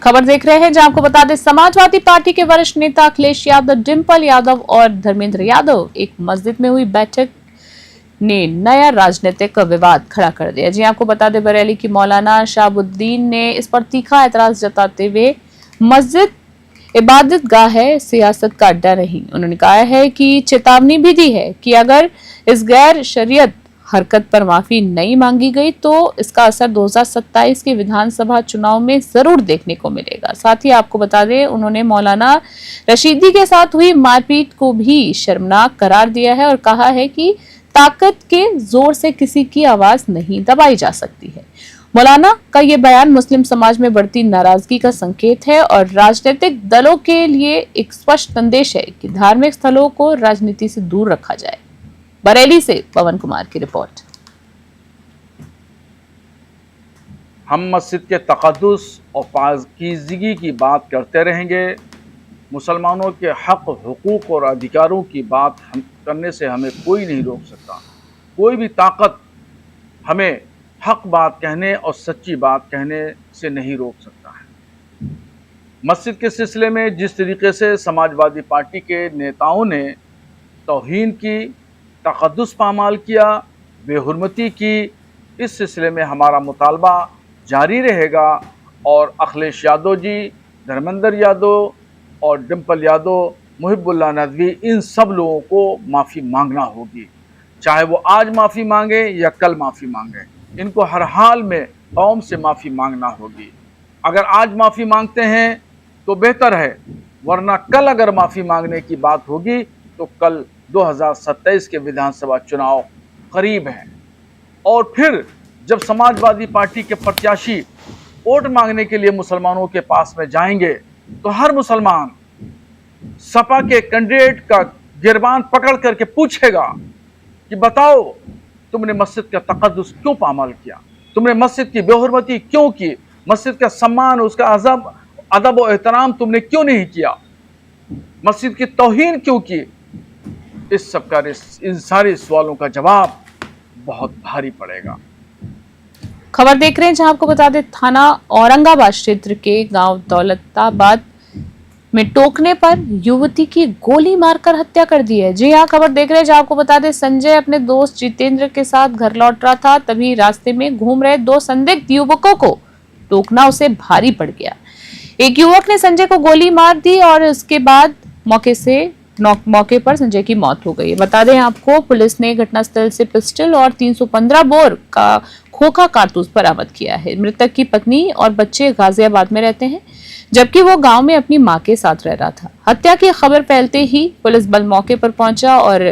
खबर देख रहे हैं जहां आपको बता दें समाजवादी पार्टी के वरिष्ठ नेता अखिलेश यादव, डिंपल यादव और धर्मेंद्र यादव एक मस्जिद में हुई बैठक ने नया राजनीतिक विवाद खड़ा कर दिया। जी आपको बता दें बरेली की मौलाना शाहबुद्दीन ने इस पर तीखा एतराज जताते हुए मस्जिद इबादत गाह है, सियासत का अड्डा नहीं। उन्होंने कहा है कि चेतावनी भी दी है कि अगर इस गैर शरीयत हरकत पर माफी नहीं मांगी गई तो इसका असर 2027 के विधानसभा चुनाव में जरूर देखने को मिलेगा। साथ ही आपको बता दें उन्होंने मौलाना रशीदी के साथ हुई मारपीट को भी शर्मनाक करार दिया है और कहा है कि ताकत के जोर से किसी की आवाज नहीं दबाई जा सकती है। मौलाना का ये बयान मुस्लिम समाज में बढ़ती नाराजगी का संकेत है और राजनीतिक दलों के लिए एक स्पष्ट संदेश है कि धार्मिक स्थलों को राजनीति से दूर रखा जाए। बरेली से पवन कुमार की रिपोर्ट। हम मस्जिद के तक़द्दुस और पाकीज़गी की बात करते रहेंगे। मुसलमानों के हक, हुकूक और अधिकारों की बात करने से हमें कोई नहीं रोक सकता। कोई भी ताकत हमें हक बात कहने और सच्ची बात कहने से नहीं रोक सकता है। मस्जिद के सिलसिले में जिस तरीके से समाजवादी पार्टी के नेताओं ने तौहीन की, तक़द्दुस पामाल किया, बेहुरमती की, इस सिलसिले में हमारा मुतालबा जारी रहेगा और अखिलेश यादव जी, धर्मेंद्र यादव और डिंपल यादव, मुहिबुल्लाह नदवी, इन सब लोगों को माफ़ी मांगना होगी। चाहे वो आज माफ़ी मांगे या कल माफ़ी मांगे, इनको हर हाल में कौम से माफ़ी मांगना होगी। अगर आज माफ़ी मांगते हैं तो बेहतर है, वरना कल अगर माफ़ी मांगने की बात होगी तो कल 2027 के विधानसभा चुनाव करीब हैं और फिर जब समाजवादी पार्टी के प्रत्याशी वोट मांगने के लिए मुसलमानों के पास में जाएंगे तो हर मुसलमान सपा के कैंडिडेट का गिरबान पकड़ करके पूछेगा कि बताओ तुमने मस्जिद का तक़द्दुस क्यों पामाल किया, तुमने मस्जिद की बेहुरमती क्यों की, मस्जिद का सम्मान, उसका अदब और एहतराम तुमने क्यों नहीं किया, मस्जिद की तौहीन क्यों की। इस सब का, इन सारे सवालों का जवाब बहुत भारी पड़ेगा। खबर देख रहे हैं जहां आपको बता दें थाना औरंगाबाद क्षेत्र के गांव दौलताबाद में टोकने पर युवती की गोली मारकर हत्या कर दी है। जी हाँ, खबर देख रहे हैं जहां आपको बता दें संजय अपने दोस्त जितेंद्र के साथ घर लौट रहा था, तभी रास्ते में घूम रहे दो संदिग्ध युवकों को टोकना उसे भारी पड़ गया। एक युवक ने संजय को गोली मार दी और उसके बाद मौके पर संजय की मौत हो गई। बता दें आपको पुलिस ने घटनास्थल से पिस्टल और 315 बोर का खोखा कारतूस बरामद किया है। मृतक की पत्नी और बच्चे गाजियाबाद में रहते हैं, जबकि वो गांव में अपनी मां के साथ रह रहा था। हत्या की खबर फैलते ही पुलिस बल मौके पर पहुंचा और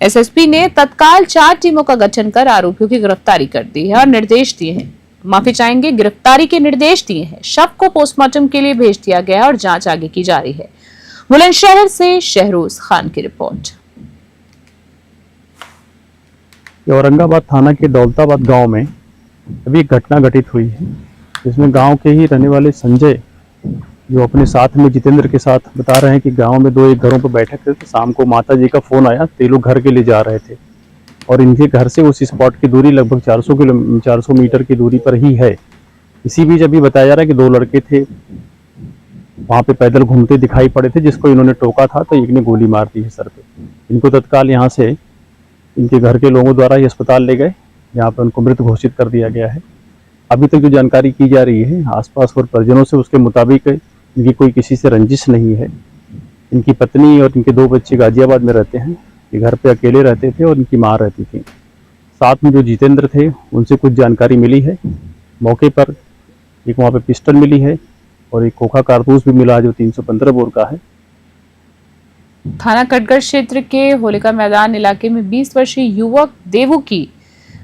एसएसपी ने तत्काल 4 टीमों का गठन कर आरोपियों की गिरफ्तारी कर दी है और निर्देश दिए हैं, माफी चाहेंगे, गिरफ्तारी के निर्देश दिए हैं। शव को पोस्टमार्टम के लिए भेज दिया गया और जांच आगे की जा रही है। बुलंदशहर से शहरोज खान की रिपोर्ट। औरंगाबाद थाना के दौलताबाद गांव में अभी एक घटना घटित हुई है, जिसमें गांव के ही रहने वाले संजय, जो अपने साथ में जितेंद्र के साथ बता रहे हैं कि गांव में एक घरों पर बैठे थे तो शाम को माता जी का फोन आया, तो ये लोग घर के लिए जा रहे थे। और इनके घर से उस स्पॉट की दूरी लगभग 400 मीटर की दूरी पर ही है। इसी बीच अभी बताया जा रहा है कि 2 लड़के थे वहाँ पे पैदल घूमते दिखाई पड़े थे, जिसको इन्होंने टोका था तो एक ने गोली मार दी है सर पे। इनको तत्काल यहाँ से इनके घर के लोगों द्वारा ही अस्पताल ले गए, यहाँ पर उनको मृत घोषित कर दिया गया है। अभी तक जो जानकारी की जा रही है आसपास और परिजनों से, उसके मुताबिक इनकी कोई किसी से रंजिश नहीं है। इनकी पत्नी और इनके 2 बच्चे गाजियाबाद में रहते हैं, ये घर पे अकेले रहते थे और इनकी माँ रहती थी। साथ में जो जितेंद्र थे उनसे कुछ जानकारी मिली है। मौके पर एक वहाँ पे पिस्टल मिली है और एक खोखा कारतूस भी मिला जो 315 बोर का है। थाना कटगढ़ क्षेत्र के होलिका मैदान इलाके में 20 वर्षीय युवक देवू की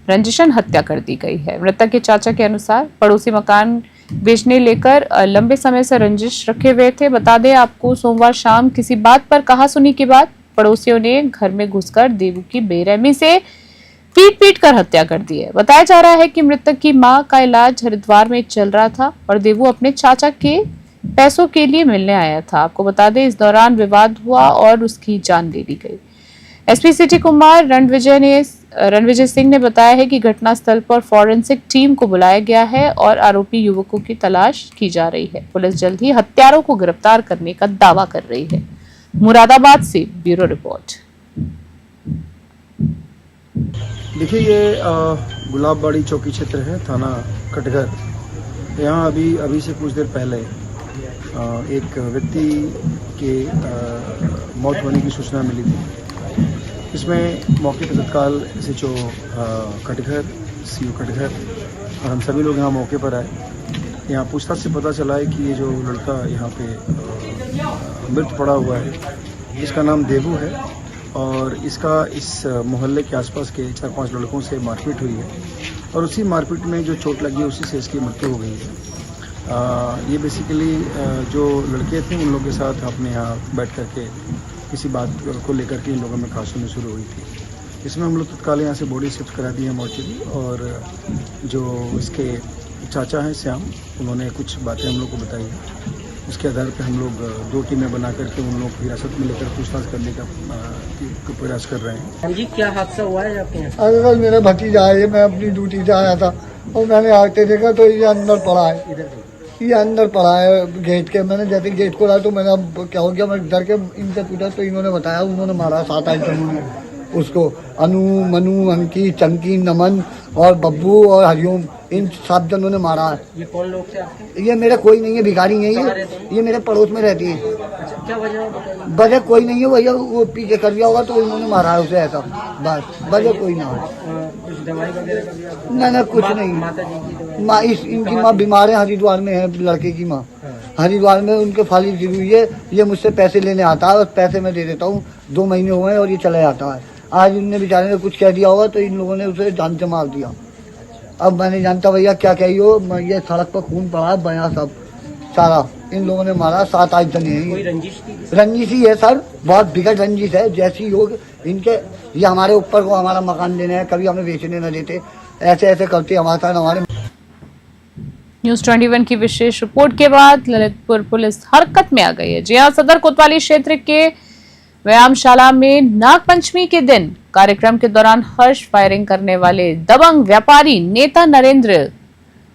रंजिशन हत्या कर दी गई है। मृतक के चाचा के अनुसार पड़ोसी मकान बेचने लेकर लंबे समय से रंजिश रखे हुए थे। बता दें आपको, सोमवार शाम किसी बात पर कहासुनी के बाद पड़ोसियों ने घर में घुसकर देवू की बेरहमी से पीट कर हत्या कर दी है। बताया जा रहा है कि मृतक की मां का इलाज हरिद्वार में चल रहा था और देवू अपने चाचा के पैसों के लिए मिलने आया था। आपको बता दें, इस दौरान विवाद हुआ और उसकी जान ले ली गई। एसपी सिटी कुमार रणविजय सिंह ने बताया है कि घटनास्थल पर फॉरेंसिक टीम को बुलाया गया है और आरोपी युवकों की तलाश की जा रही है। पुलिस जल्द ही हत्यारों को गिरफ्तार करने का दावा कर रही है। मुरादाबाद से ब्यूरो रिपोर्ट। देखिए, ये गुलाबबाड़ी चौकी क्षेत्र है, थाना कटघर। यहाँ अभी से कुछ देर पहले एक व्यक्ति के मौत होने की सूचना मिली थी। इसमें मौके पर तत्काल SHO कटघर, CO कटघर और हम सभी लोग यहाँ मौके पर आए। यहाँ पूछताछ से पता चला है कि ये जो लड़का यहाँ पे मृत पड़ा हुआ है, इसका नाम देवू है और इसका इस मोहल्ले के आसपास के 4-5 लड़कों से मारपीट हुई है और उसी मारपीट में जो चोट लगी है उसी से इसकी मृत्यु हो गई है। ये बेसिकली जो लड़के थे उन लोगों के साथ अपने यहाँ बैठ करके किसी बात को लेकर के इन लोगों में कहासुनी शुरू हुई थी। इसमें हम लोग तत्काल यहाँ से बॉडी शिफ्ट करा दी है मोर्चरी और जो इसके चाचा हैं श्याम, उन्होंने कुछ बातें हम लोग को बताई है। उसके आधार पर हम लोग 2 टीमें बना करके उन लोग को हिरासत में लेकर पूछताछ करने का प्रयास कर रहे हैं। जी, क्या हादसा हुआ है आपके यहाँ? अगर मेरा भतीजा है, मैं अपनी ड्यूटी से आया था और मैंने आते देखा तो ये अंदर पड़ा है, ये अंदर पड़ा है गेट के। मैंने जैसे गेट खोला तो मैंने अब क्या हो गया, मैं डर के इनसे पूछा तो इन्होंने बताया उन्होंने मारा 7-8 जनों ने उसको। अनु, मनु, अंकी, चंकी, नमन और बब्बू और हरिओम, इन 7 जनों ने मारा है। ये कौन लोग थे आपके? ये मेरे कोई नहीं है, भिखारी नहीं है, ये मेरे पड़ोस में रहती है। अच्छा, क्या वजह? वजह कोई नहीं है, भैया वो पीछे कर दिया होगा तो इन्होंने मारा है उसे, ऐसा बस, वजह कोई ना हो। कुछ दवाई वगैरह का भी आपको? ना कुछ नहीं। माता जी की दवाई? माँ इनकी माँ बीमार है, हरिद्वार में है, लड़के की माँ हरिद्वार में, उनके फाली गिरी हुई है। ये मुझसे पैसे लेने आता है और पैसे मैं दे देता हूँ, 2 महीने हुए हैं और ये चला जाता है। आज इनने बेचारे ने कुछ कह दिया होगा तो इन लोगों ने उसे जान से मार दिया। अब मैं नहीं जानता भैया क्या कही हो, ये सड़क पर खून पड़ा बया सब सारा, इन लोगों ने मारा। 7-8 जने हैं। रंजिश ही है सर, बहुत बिगड़ रंजिश है। जैसी योग इनके, ये हमारे ऊपर को हमारा मकान लेने है, कभी हमें बेचने न देते, ऐसे करते हमारे साथ। हमारे न्यूज़ 21 की विशेष रिपोर्ट के बाद ललितपुर पुलिस हरकत में आ गई है। जी हां, सदर कोतवाली क्षेत्र के व्यायामशाला में नाग पंचमी के दिन कार्यक्रम के दौरान हर्ष फायरिंग करने वाले दबंग व्यापारी नेता नरेंद्र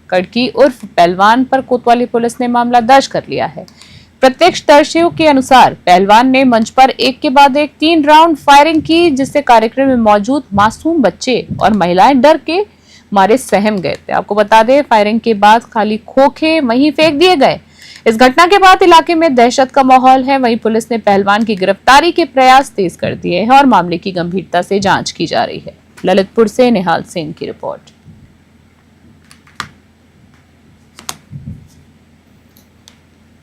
कड़की उर्फ पहलवान पर कोतवाली पुलिस ने मामला दर्ज कर लिया है। प्रत्यक्षदर्शियों के अनुसार पहलवान ने मंच पर एक के बाद एक 3 राउंड फायरिंग की, जिससे कार्यक्रम में मौजूद मासूम बच्चे और महिलाएं डर के मारे सहम गए थे। आपको बता दें, फायरिंग के बाद खाली खोखे वहीं फेंक दिए गए। इस घटना के बाद इलाके में दहशत का माहौल है। वहीं पुलिस ने पहलवान की गिरफ्तारी के प्रयास तेज कर दिए हैं और मामले की गंभीरता से जांच की जा रही है। ललितपुर से निहाल सिंह की रिपोर्ट।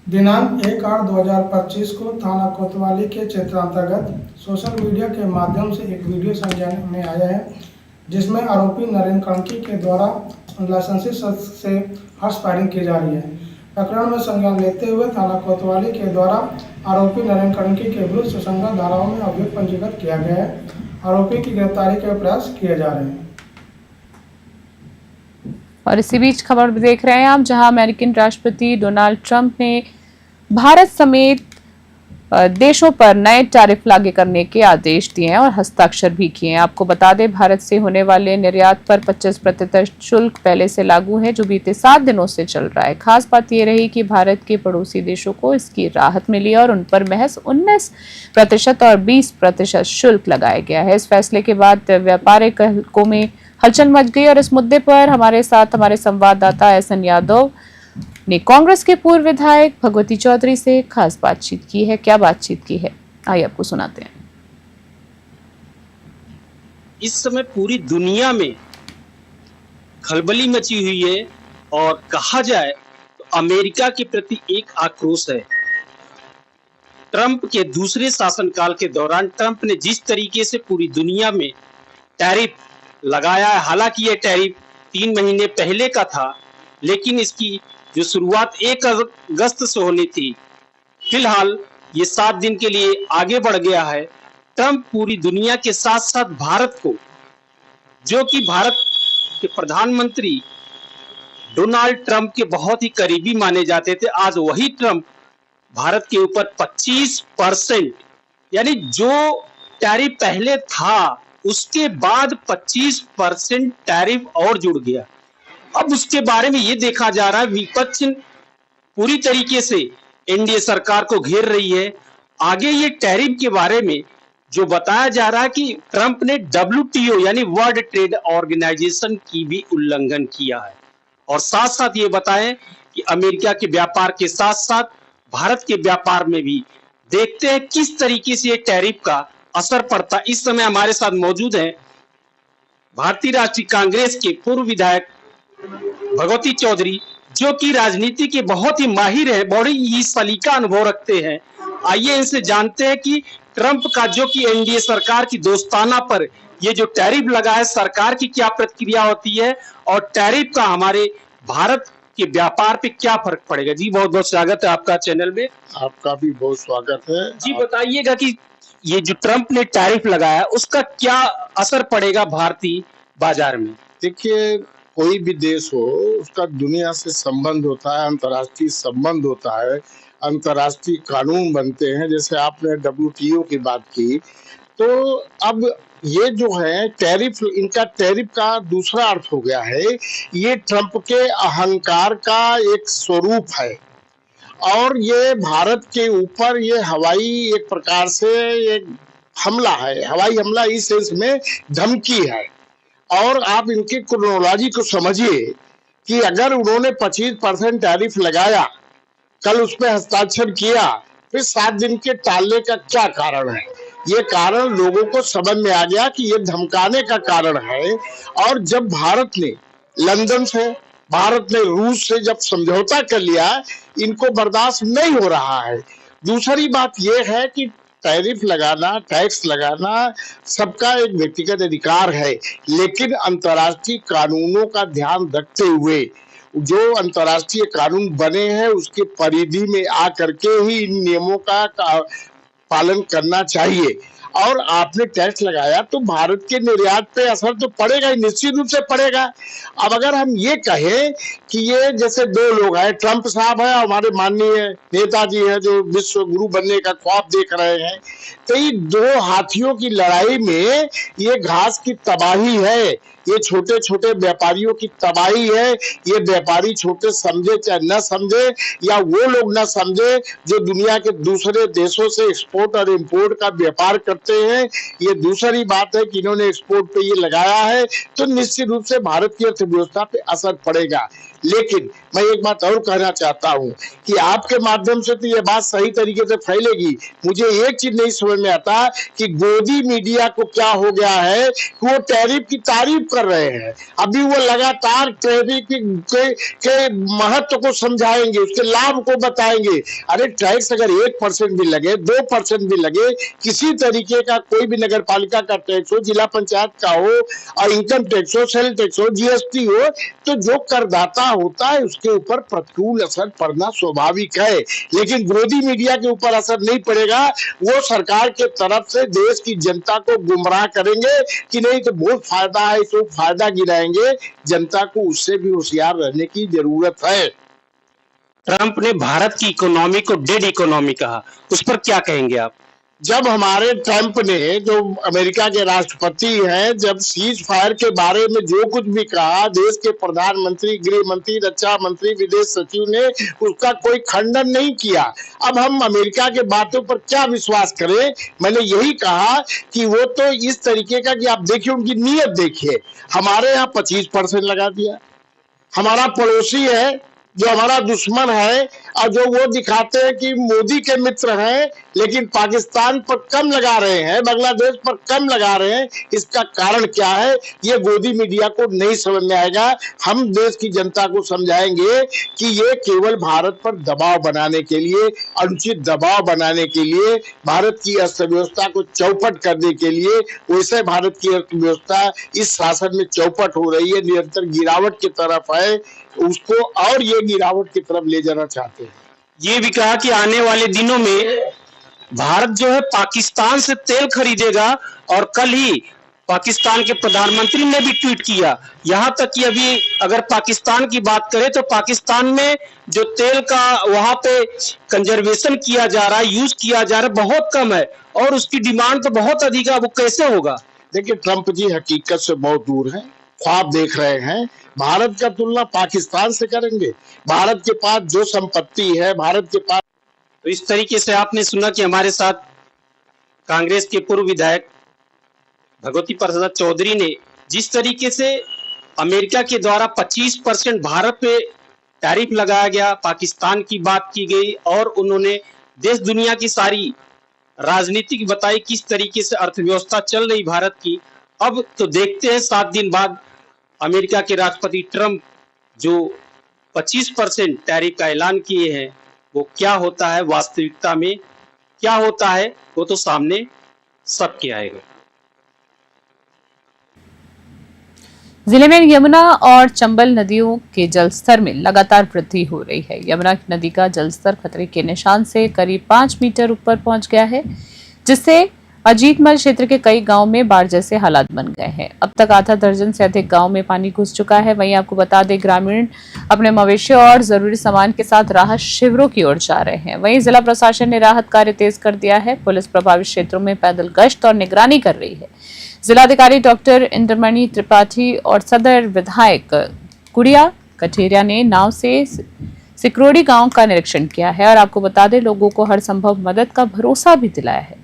दिनांक 1/8/2025 को थाना कोतवाली के क्षेत्र अंतर्गत सोशल मीडिया के माध्यम से एक वीडियो संज्ञान में आया है, जिसमें आरोपी नरेंद्र कड़की के द्वारा लाइसेंसी शस्त्र से हर्ष फायरिंग की जा रही है। प्रकरण में संज्ञान लेते हुए थाना कोतवाली के द्वारा आरोपी नरेंद्र कड़की के विरुद्ध सुसंगत धाराओं में अभियोग पंजीकृत किया गया है। आरोपी की गिरफ्तारी के प्रयास किए जा रहे हैं। और इसी बीच खबर देख रहे हैं आप, जहां अमेरिकन राष्ट्रपति डोनाल्ड ट्रंप ने भारत समेत देशों पर नए टैरिफ लागू करने के आदेश दिए हैं और हस्ताक्षर भी किए हैं। आपको बता दें, भारत से होने वाले निर्यात पर 25% शुल्क पहले से लागू है, जो बीते 7 दिनों से चल रहा है। खास बात यह रही कि भारत के पड़ोसी देशों को इसकी राहत मिली और उन पर महज 19% और 20% शुल्क लगाया गया है। इस फैसले के बाद व्यापारिक हलकों में हलचल मच गई और इस मुद्दे पर हमारे साथ हमारे संवाददाता एहसन यादव ने कांग्रेस के पूर्व विधायक भगवती चौधरी से खास बातचीत की है। क्या बातचीत की है, आइए आपको सुनाते हैं। इस समय पूरी दुनिया में खलबली मची हुई है और कहा जाए तो अमेरिका के प्रति एक आक्रोश है। ट्रंप के दूसरे शासनकाल के दौरान ट्रंप ने जिस तरीके से पूरी दुनिया में टैरिफ लगाया है, हालांकि यह टैरिफ 3 महीने पहले का था, लेकिन इसकी जो शुरुआत 1 अगस्त से होनी थी, फिलहाल ये 7 दिन के लिए आगे बढ़ गया है। ट्रंप पूरी दुनिया के साथ साथ भारत को, जो कि भारत के प्रधानमंत्री डोनाल्ड ट्रंप के बहुत ही करीबी माने जाते थे, आज वही ट्रंप भारत के ऊपर 25% यानी जो टैरिफ पहले था उसके बाद 25% टैरिफ और जुड़ गया। अब उसके बारे में ये देखा जा रहा है, विपक्ष पूरी तरीके से एनडीए सरकार को घेर रही है। आगे ये टैरिफ के बारे में जो बताया जा रहा है कि ट्रंप ने WTO यानी वर्ल्ड ट्रेड ऑर्गेनाइजेशन की भी उल्लंघन किया है, और साथ साथ ये बताएं कि अमेरिका के व्यापार के साथ साथ भारत के व्यापार में भी देखते हैं किस तरीके से ये टैरिफ का असर पड़ता। इस समय हमारे साथ मौजूद हैं भारतीय राष्ट्रीय कांग्रेस के पूर्व विधायक भगवती चौधरी, जो कि राजनीति के बहुत ही माहिर है, बड़ी ही सलीका अनुभव रखते हैं। आइए इनसे जानते हैं कि ट्रंप का, जो कि एनडीए सरकार की दोस्ताना पर ये जो टैरिफ लगा है, सरकार की क्या प्रतिक्रिया होती है और टैरिफ का हमारे भारत के व्यापार पे क्या फर्क पड़ेगा। जी बहुत बहुत स्वागत है आपका चैनल में। आपका भी बहुत स्वागत है। जी बताइएगा कि ये जो ट्रंप ने टैरिफ लगाया उसका क्या असर पड़ेगा भारतीय बाजार में। देखिए, कोई भी देश हो उसका दुनिया से संबंध होता है, अंतर्राष्ट्रीय संबंध होता है, अंतर्राष्ट्रीय कानून बनते हैं। जैसे आपने WTO की बात की, तो अब ये जो है टैरिफ, इनका टैरिफ का दूसरा अर्थ हो गया है, ये ट्रंप के अहंकार का एक स्वरूप है और ये भारत के ऊपर ये हवाई एक प्रकार से एक हमला है। हवाई हमला इस सेंस में धमकी है। और आप इनकी क्रोनोलॉजी को समझिए कि अगर उन्होंने 25% टैरिफ लगाया, कल उस पर हस्ताक्षर किया, फिर 7 दिन के टालने का क्या कारण है। ये कारण लोगों को समझ में आ गया कि ये धमकाने का कारण है। और जब भारत ने लंदन से, भारत ने रूस से जब समझौता कर लिया, इनको बर्दाश्त नहीं हो रहा है। दूसरी बात यह है कि टैरिफ लगाना, टैक्स लगाना सबका एक व्यक्तिगत अधिकार है, लेकिन अंतर्राष्ट्रीय कानूनों का ध्यान रखते हुए जो अंतर्राष्ट्रीय कानून बने हैं उसके परिधि में आकर के ही इन नियमों का पालन करना चाहिए। और आपने टैक्स लगाया तो भारत के निर्यात पे असर तो पड़ेगा ही, निश्चित रूप से पड़ेगा। अब अगर हम ये कहें कि ये जैसे 2 लोग हैं, ट्रंप साहब है और हमारे माननीय नेताजी हैं जो विश्व गुरु बनने का ख्वाब देख रहे हैं, तो ये 2 हाथियों की लड़ाई में ये घास की तबाही है, ये छोटे छोटे व्यापारियों की तबाही है। ये व्यापारी छोटे समझे चाहे न समझे, या वो लोग न समझे जो दुनिया के दूसरे देशों से एक्सपोर्ट और इंपोर्ट का व्यापार करते हैं। ये दूसरी बात है कि इन्होंने एक्सपोर्ट पे ये लगाया है, तो निश्चित रूप से भारत की अर्थव्यवस्था पे असर पड़ेगा। लेकिन मैं एक बात और कहना चाहता हूं कि आपके माध्यम से तो ये बात सही तरीके से फैलेगी। मुझे एक चीज नहीं समझ में आता कि गोदी मीडिया को क्या हो गया है कि वो टैरिफ की तारीफ कर रहे हैं। अभी वो लगातार टैरिफ के महत्व को समझाएंगे, उसके लाभ को बताएंगे। अरे टैक्स अगर 1% भी लगे, 2% भी लगे, किसी तरीके का कोई भी नगर पालिका का टैक्स हो, जिला पंचायत का हो, और इनकम टैक्स हो, सेल टैक्स हो, GST हो, तो जो करदाता होता है उसके ऊपर प्रतिकूल असर पड़ना स्वाभाविक है। लेकिन विरोधी मीडिया के ऊपर असर नहीं पड़ेगा। वो सरकार के तरफ से देश की जनता को गुमराह करेंगे कि नहीं तो बहुत फायदा है, तो फायदा गिराएंगे। जनता को उससे भी होशियार रहने की जरूरत है। ट्रंप ने भारत की इकोनॉमी को डेड इकोनॉमी कहा, उस पर क्या कहेंगे आप? जब हमारे ट्रंप ने, जो अमेरिका के राष्ट्रपति हैं, जब सीज फायर के बारे में जो कुछ भी कहा, देश के प्रधानमंत्री, गृह मंत्री, रक्षा मंत्री, विदेश सचिव ने उसका कोई खंडन नहीं किया। अब हम अमेरिका के बातों पर क्या विश्वास करें? मैंने यही कहा कि वो तो इस तरीके का कि आप देखिए उनकी नीयत देखिए। हमारे यहाँ 25% लगा दिया, हमारा पड़ोसी है जो हमारा दुश्मन है और जो वो दिखाते हैं कि मोदी के मित्र हैं, लेकिन पाकिस्तान पर कम लगा रहे हैं, बांग्लादेश पर कम लगा रहे हैं। इसका कारण क्या है? ये गोदी मीडिया को नहीं समझ में आएगा। हम देश की जनता को समझाएंगे कि ये केवल भारत पर दबाव बनाने के लिए, अनुचित दबाव बनाने के लिए, भारत की अर्थव्यवस्था को चौपट करने के लिए। वैसे भारत की अर्थव्यवस्था इस शासन में चौपट हो रही है, निरंतर गिरावट की तरफ है, उसको और ये गिरावट की तरफ ले जाना चाहते हैं। ये भी कहा कि आने वाले दिनों में भारत जो है पाकिस्तान से तेल खरीदेगा, और कल ही पाकिस्तान के प्रधानमंत्री ने भी ट्वीट किया। यहां तक कि अभी अगर पाकिस्तान की बात करें तो पाकिस्तान में जो तेल का वहां पे कंजर्वेशन किया जा रहा है, यूज किया जा रहा है, बहुत कम है, और उसकी डिमांड तो बहुत अधिक है। वो कैसे होगा? देखिए, ट्रंप जी हकीकत से बहुत दूर हैं, ख्वाब देख रहे हैं। भारत का तुलना पाकिस्तान से करेंगे? भारत के पास जो संपत्ति है, भारत के पास। तो इस तरीके से आपने सुना कि हमारे साथ कांग्रेस के पूर्व विधायक भगवती प्रसाद चौधरी ने जिस तरीके से अमेरिका के द्वारा 25% भारत पे टैरिफ लगाया गया, पाकिस्तान की बात की गई, और उन्होंने देश दुनिया की सारी राजनीतिक बताई किस तरीके से अर्थव्यवस्था चल रही भारत की। अब तो देखते हैं 7 दिन बाद अमेरिका के राष्ट्रपति ट्रंप जो 25% टैरिफ का ऐलान किए हैं, वो क्या होता है, वास्तविकता में क्या होता है, वो तो सामने सबके आएगा। जिले में यमुना और चंबल नदियों के जलस्तर में लगातार वृद्धि हो रही है। यमुना नदी का जलस्तर खतरे के निशान से करीब 5 मीटर ऊपर पहुंच गया है, जिससे अजीतमल क्षेत्र के कई गांव में बाढ़ जैसे हालात बन गए हैं। अब तक आधा दर्जन से अधिक गांव में पानी घुस चुका है। वहीं आपको बता दें, ग्रामीण अपने मवेशियों और जरूरी सामान के साथ राहत शिविरों की ओर जा रहे हैं। वहीं जिला प्रशासन ने राहत कार्य तेज कर दिया है। पुलिस प्रभावित क्षेत्रों में पैदल गश्त और निगरानी कर रही है। जिलाधिकारी डॉक्टर इंद्रमणि त्रिपाठी और सदर विधायक कुड़िया कठेरिया ने नाव से सिकरोड़ी गांव का निरीक्षण किया है और आपको बता दें, लोगों को हर संभव मदद का भरोसा भी दिलाया है।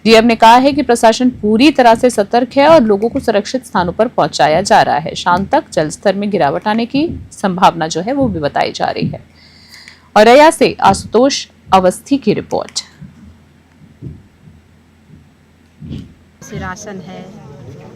डीएम ने कहा है कि प्रशासन पूरी तरह से सतर्क है और लोगों को सुरक्षित स्थानों पर पहुंचाया जा रहा है। शाम तक जलस्तर में गिरावट आने की संभावना जो है वो भी बताई जा रही है। और रैया से आशुतोष अवस्थी की रिपोर्ट। राशन है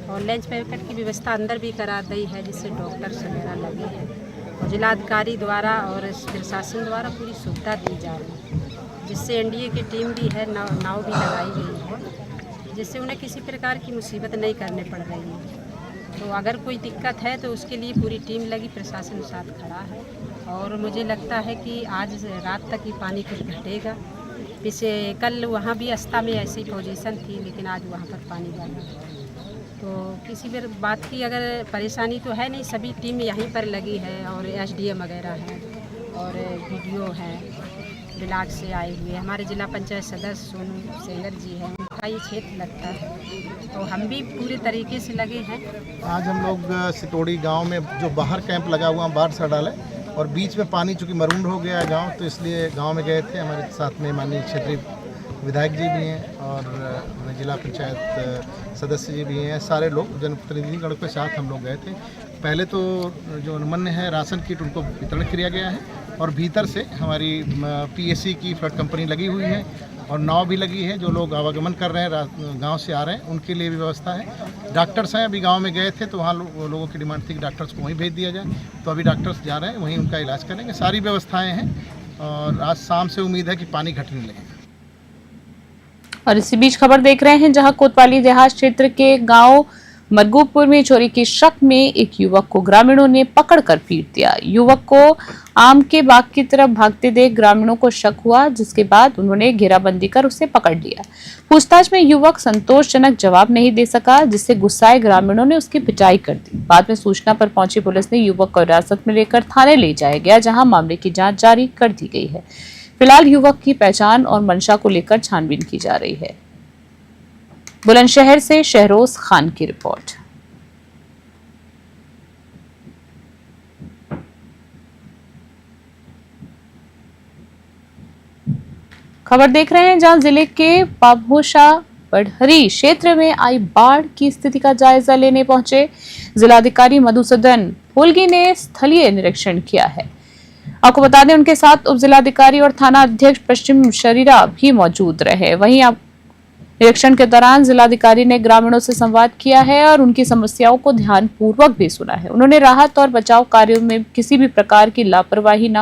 और लंच पैकेट की व्यवस्था अंदर भी करा दी है, जिससे डॉक्टर वगैरह लगे हैं, और जिलाधिकारी द्वारा और प्रशासन द्वारा पूरी सुविधा दी जा रही है, जिससे एनडीए की टीम भी है, नाव भी लगाई गई है, जिससे उन्हें किसी प्रकार की मुसीबत नहीं करने पड़ रही है। तो अगर कोई दिक्कत है तो उसके लिए पूरी टीम लगी, प्रशासन साथ खड़ा है, और मुझे लगता है कि आज रात तक ही पानी कुछ घटेगा। पीछे कल वहाँ भी अस्ता में ऐसी पोजीशन थी, लेकिन आज वहाँ पर पानी ज़्यादा। तो किसी भी बात की अगर परेशानी तो है नहीं, सभी टीम यहीं पर लगी है, और एसडीएम वगैरह है और वीडियो है, ब्लॉक से आए हुए हमारे जिला पंचायत सदस्य सोनू सेंगर जी हैं, उनका ये क्षेत्र लगता है, तो हम भी पूरे तरीके से लगे हैं। आज हम लोग सितोड़ी गांव में जो बाहर कैंप लगा हुआ बाढ़ से डाला है, और बीच में पानी चूँकि मरूंड हो गया है गांव, तो इसलिए गांव में गए थे। हमारे साथ में माननीय क्षेत्रीय विधायक जी भी हैं और जिला पंचायत सदस्य जी भी हैं, सारे लोग जनप्रतिनिधिगण के साथ हम लोग गए थे। पहले तो जो अनुमन्य है राशन किट उनको वितरण किया गया है, और भीतर से हमारी पीएससी की फ्लड कंपनी लगी हुई है और नाव भी लगी है। जो लोग आवागमन कर रहे हैं, गांव से आ रहे हैं, उनके लिए भी व्यवस्था है। डॉक्टर्स हैं, अभी गांव में गए थे तो वहाँ लोगों की डिमांड थी कि डॉक्टर्स को वहीं भेज दिया जाए, तो अभी डॉक्टर्स जा रहे हैं, वहीं उनका इलाज करेंगे। सारी व्यवस्थाएँ हैं और आज शाम से उम्मीद है कि पानी घटने लगेगा। और इसी बीच खबर देख रहे हैं, जहां कोतवाली देहात क्षेत्र के गांव मरगूबपुर में चोरी की शक में एक युवक को ग्रामीणों ने पकड़कर पीट दिया। युवक को आम के बाग की तरफ भागते देख ग्रामीणों को शक हुआ, जिसके बाद उन्होंने घेराबंदी कर उसे पकड़ लिया। पूछताछ में युवक संतोषजनक जवाब नहीं दे सका, जिससे गुस्साए ग्रामीणों ने उसकी पिटाई कर दी। बाद में सूचना पर पहुंची पुलिस ने युवक को हिरासत में लेकर थाने ले जाया गया, जहां मामले की जांच जारी कर दी गई है। फिलहाल युवक की पहचान और मंशा को लेकर छानबीन की जा रही है। बुलंदशहर से शहरोज खान की रिपोर्ट। खबर देख रहे हैं, जहां जिले के पाभोशा बढ़हरी क्षेत्र में आई बाढ़ की स्थिति का जायजा लेने पहुंचे जिलाधिकारी मधुसूदन फुलगी ने स्थलीय निरीक्षण किया है। आपको बता दें, उनके साथ उप जिलाधिकारी और थाना अध्यक्ष पश्चिम शरीरा भी मौजूद रहे। वहीं निरीक्षण के दौरान जिलाधिकारी ने ग्रामीणों से संवाद किया है और उनकी समस्याओं को ध्यानपूर्वक भी सुना है। उन्होंने राहत और बचाव कार्यों में किसी भी प्रकार की लापरवाही न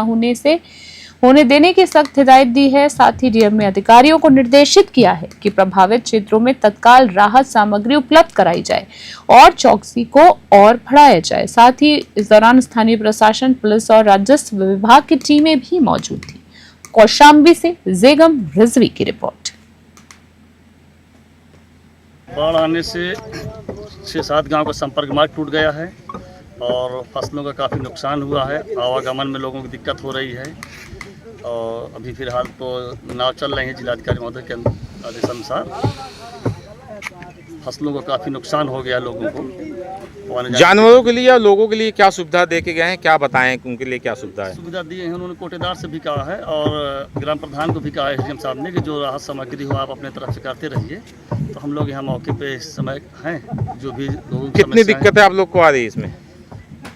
होने देने की सख्त हिदायत दी है। साथ ही डीएम ने अधिकारियों को निर्देशित किया है कि प्रभावित क्षेत्रों में तत्काल राहत सामग्री उपलब्ध कराई जाए और चौकसी को और बढ़ाया जाए। साथ ही इस दौरान स्थानीय प्रशासन, पुलिस और राजस्व विभाग की टीमें भी मौजूद थी। कौशाम्बी से जेगम रिजवी की रिपोर्ट। बाढ़ आने से 6-7 गांव का संपर्क मार्ग टूट गया है और फसलों का काफ़ी नुकसान हुआ है। आवागमन में लोगों की दिक्कत हो रही है और अभी फिलहाल तो नाव चल रही है जिलाधिकारी महोदय के आदेश अनुसार। फसलों को काफ़ी नुकसान हो गया लोगों को। जानवरों के लिए या लोगों के लिए क्या सुविधा दे के गए हैं, क्या बताएं उनके लिए क्या सुविधा है? सुविधा दी है उन्होंने, कोटेदार से भी कहा है और ग्राम प्रधान को भी कहा है डीएम साहब ने कि जो राहत सामग्री हो आप अपने तरफ से करते रहिए। तो हम लोग यहाँ मौके पे इस समय हैं। जो भी लोगों की कितनी दिक्कतें आप लोग को आ रही है इसमें?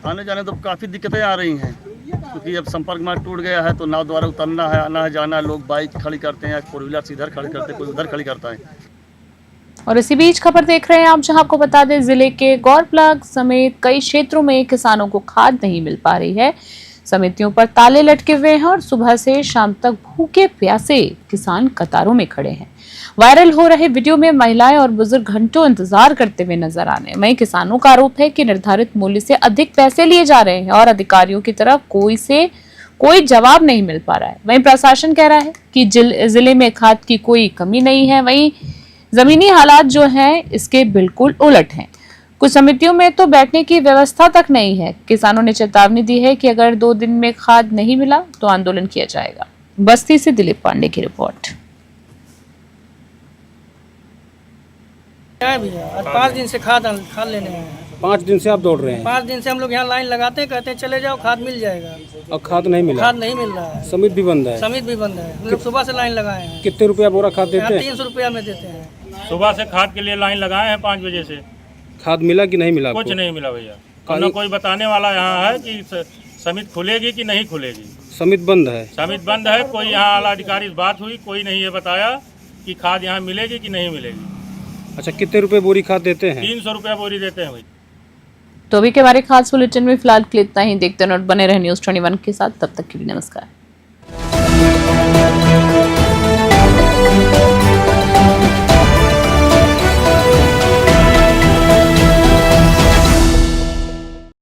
आने जाने तो काफ़ी दिक्कतें आ रही हैं, क्योंकि अब संपर्क मार्ग टूट गया है तो नाव द्वारा उतरना है, आना है, जाना है। लोग बाइक खड़ी करते हैं, 4 व्हीलर इधर खड़ी करते हैं, कोई उधर खड़ी करता है। और इसी बीच खबर देख रहे हैं आप, जहां आपको बता दें, जिले के गौरप्लाग समेत कई क्षेत्रों में किसानों को खाद नहीं मिल पा रही है। समितियों पर ताले लटके हुए हैं और सुबह से शाम तक भूखे प्यासे किसान कतारों में खड़े हैं। वायरल हो रहे वीडियो में महिलाएं और बुजुर्ग घंटों इंतजार करते हुए नजर आ रहे हैं। वहीं किसानों का आरोप है कि निर्धारित मूल्य से अधिक पैसे लिए जा रहे हैं और अधिकारियों की तरफ कोई जवाब नहीं मिल पा रहा है। वहीं प्रशासन कह रहा है कि जिले में खाद की कोई कमी नहीं है। वहीं जमीनी हालात जो हैं इसके बिल्कुल उलट हैं। कुछ समितियों में तो बैठने की व्यवस्था तक नहीं है। किसानों ने चेतावनी दी है कि अगर 2 दिन में खाद नहीं मिला तो आंदोलन किया जाएगा। बस्ती से दिलीप पांडे की रिपोर्ट। भैया आज 5 दिन से खाद लेने आए हैं। 5 दिन से आप दौड़ रहे हैं? 5 दिन से हम लोग यहाँ लाइन लगाते हैं, कहते हैं चले जाओ खाद मिल जाएगा। और खाद नहीं मिला? खाद नहीं मिल रहा है। समिति भी बंद है? समिति भी बंद है। हम लोग सुबह से लाइन लगाए हैं। कितने रुपया बोरा खाद देते हैं? 300 रुपया में देते हैं। सुबह से खाद के लिए लाइन लगाए हैं 5 बजे से। खाद मिला कि नहीं मिला? कुछ नहीं मिला भैया। ना कोई बताने वाला यहाँ है कि समिति खुलेगी कि नहीं खुलेगी। समिति बंद है? समिति बंद है। कोई यहाँ आला अधिकारी से बात हुई, कोई नहीं ये बताया कि खाद यहाँ मिलेगी कि नहीं मिलेगी। अच्छा, कितने रुपए बोरी खाद देते हैं? 300 रुपया बोरी देते हैं भाई। तो अभी के हमारे खास बुलेटिन में फिलहाल के लिए इतना ही। देखते हैं और बने रहे न्यूज़ 21 के साथ। तब तक के लिए नमस्कार।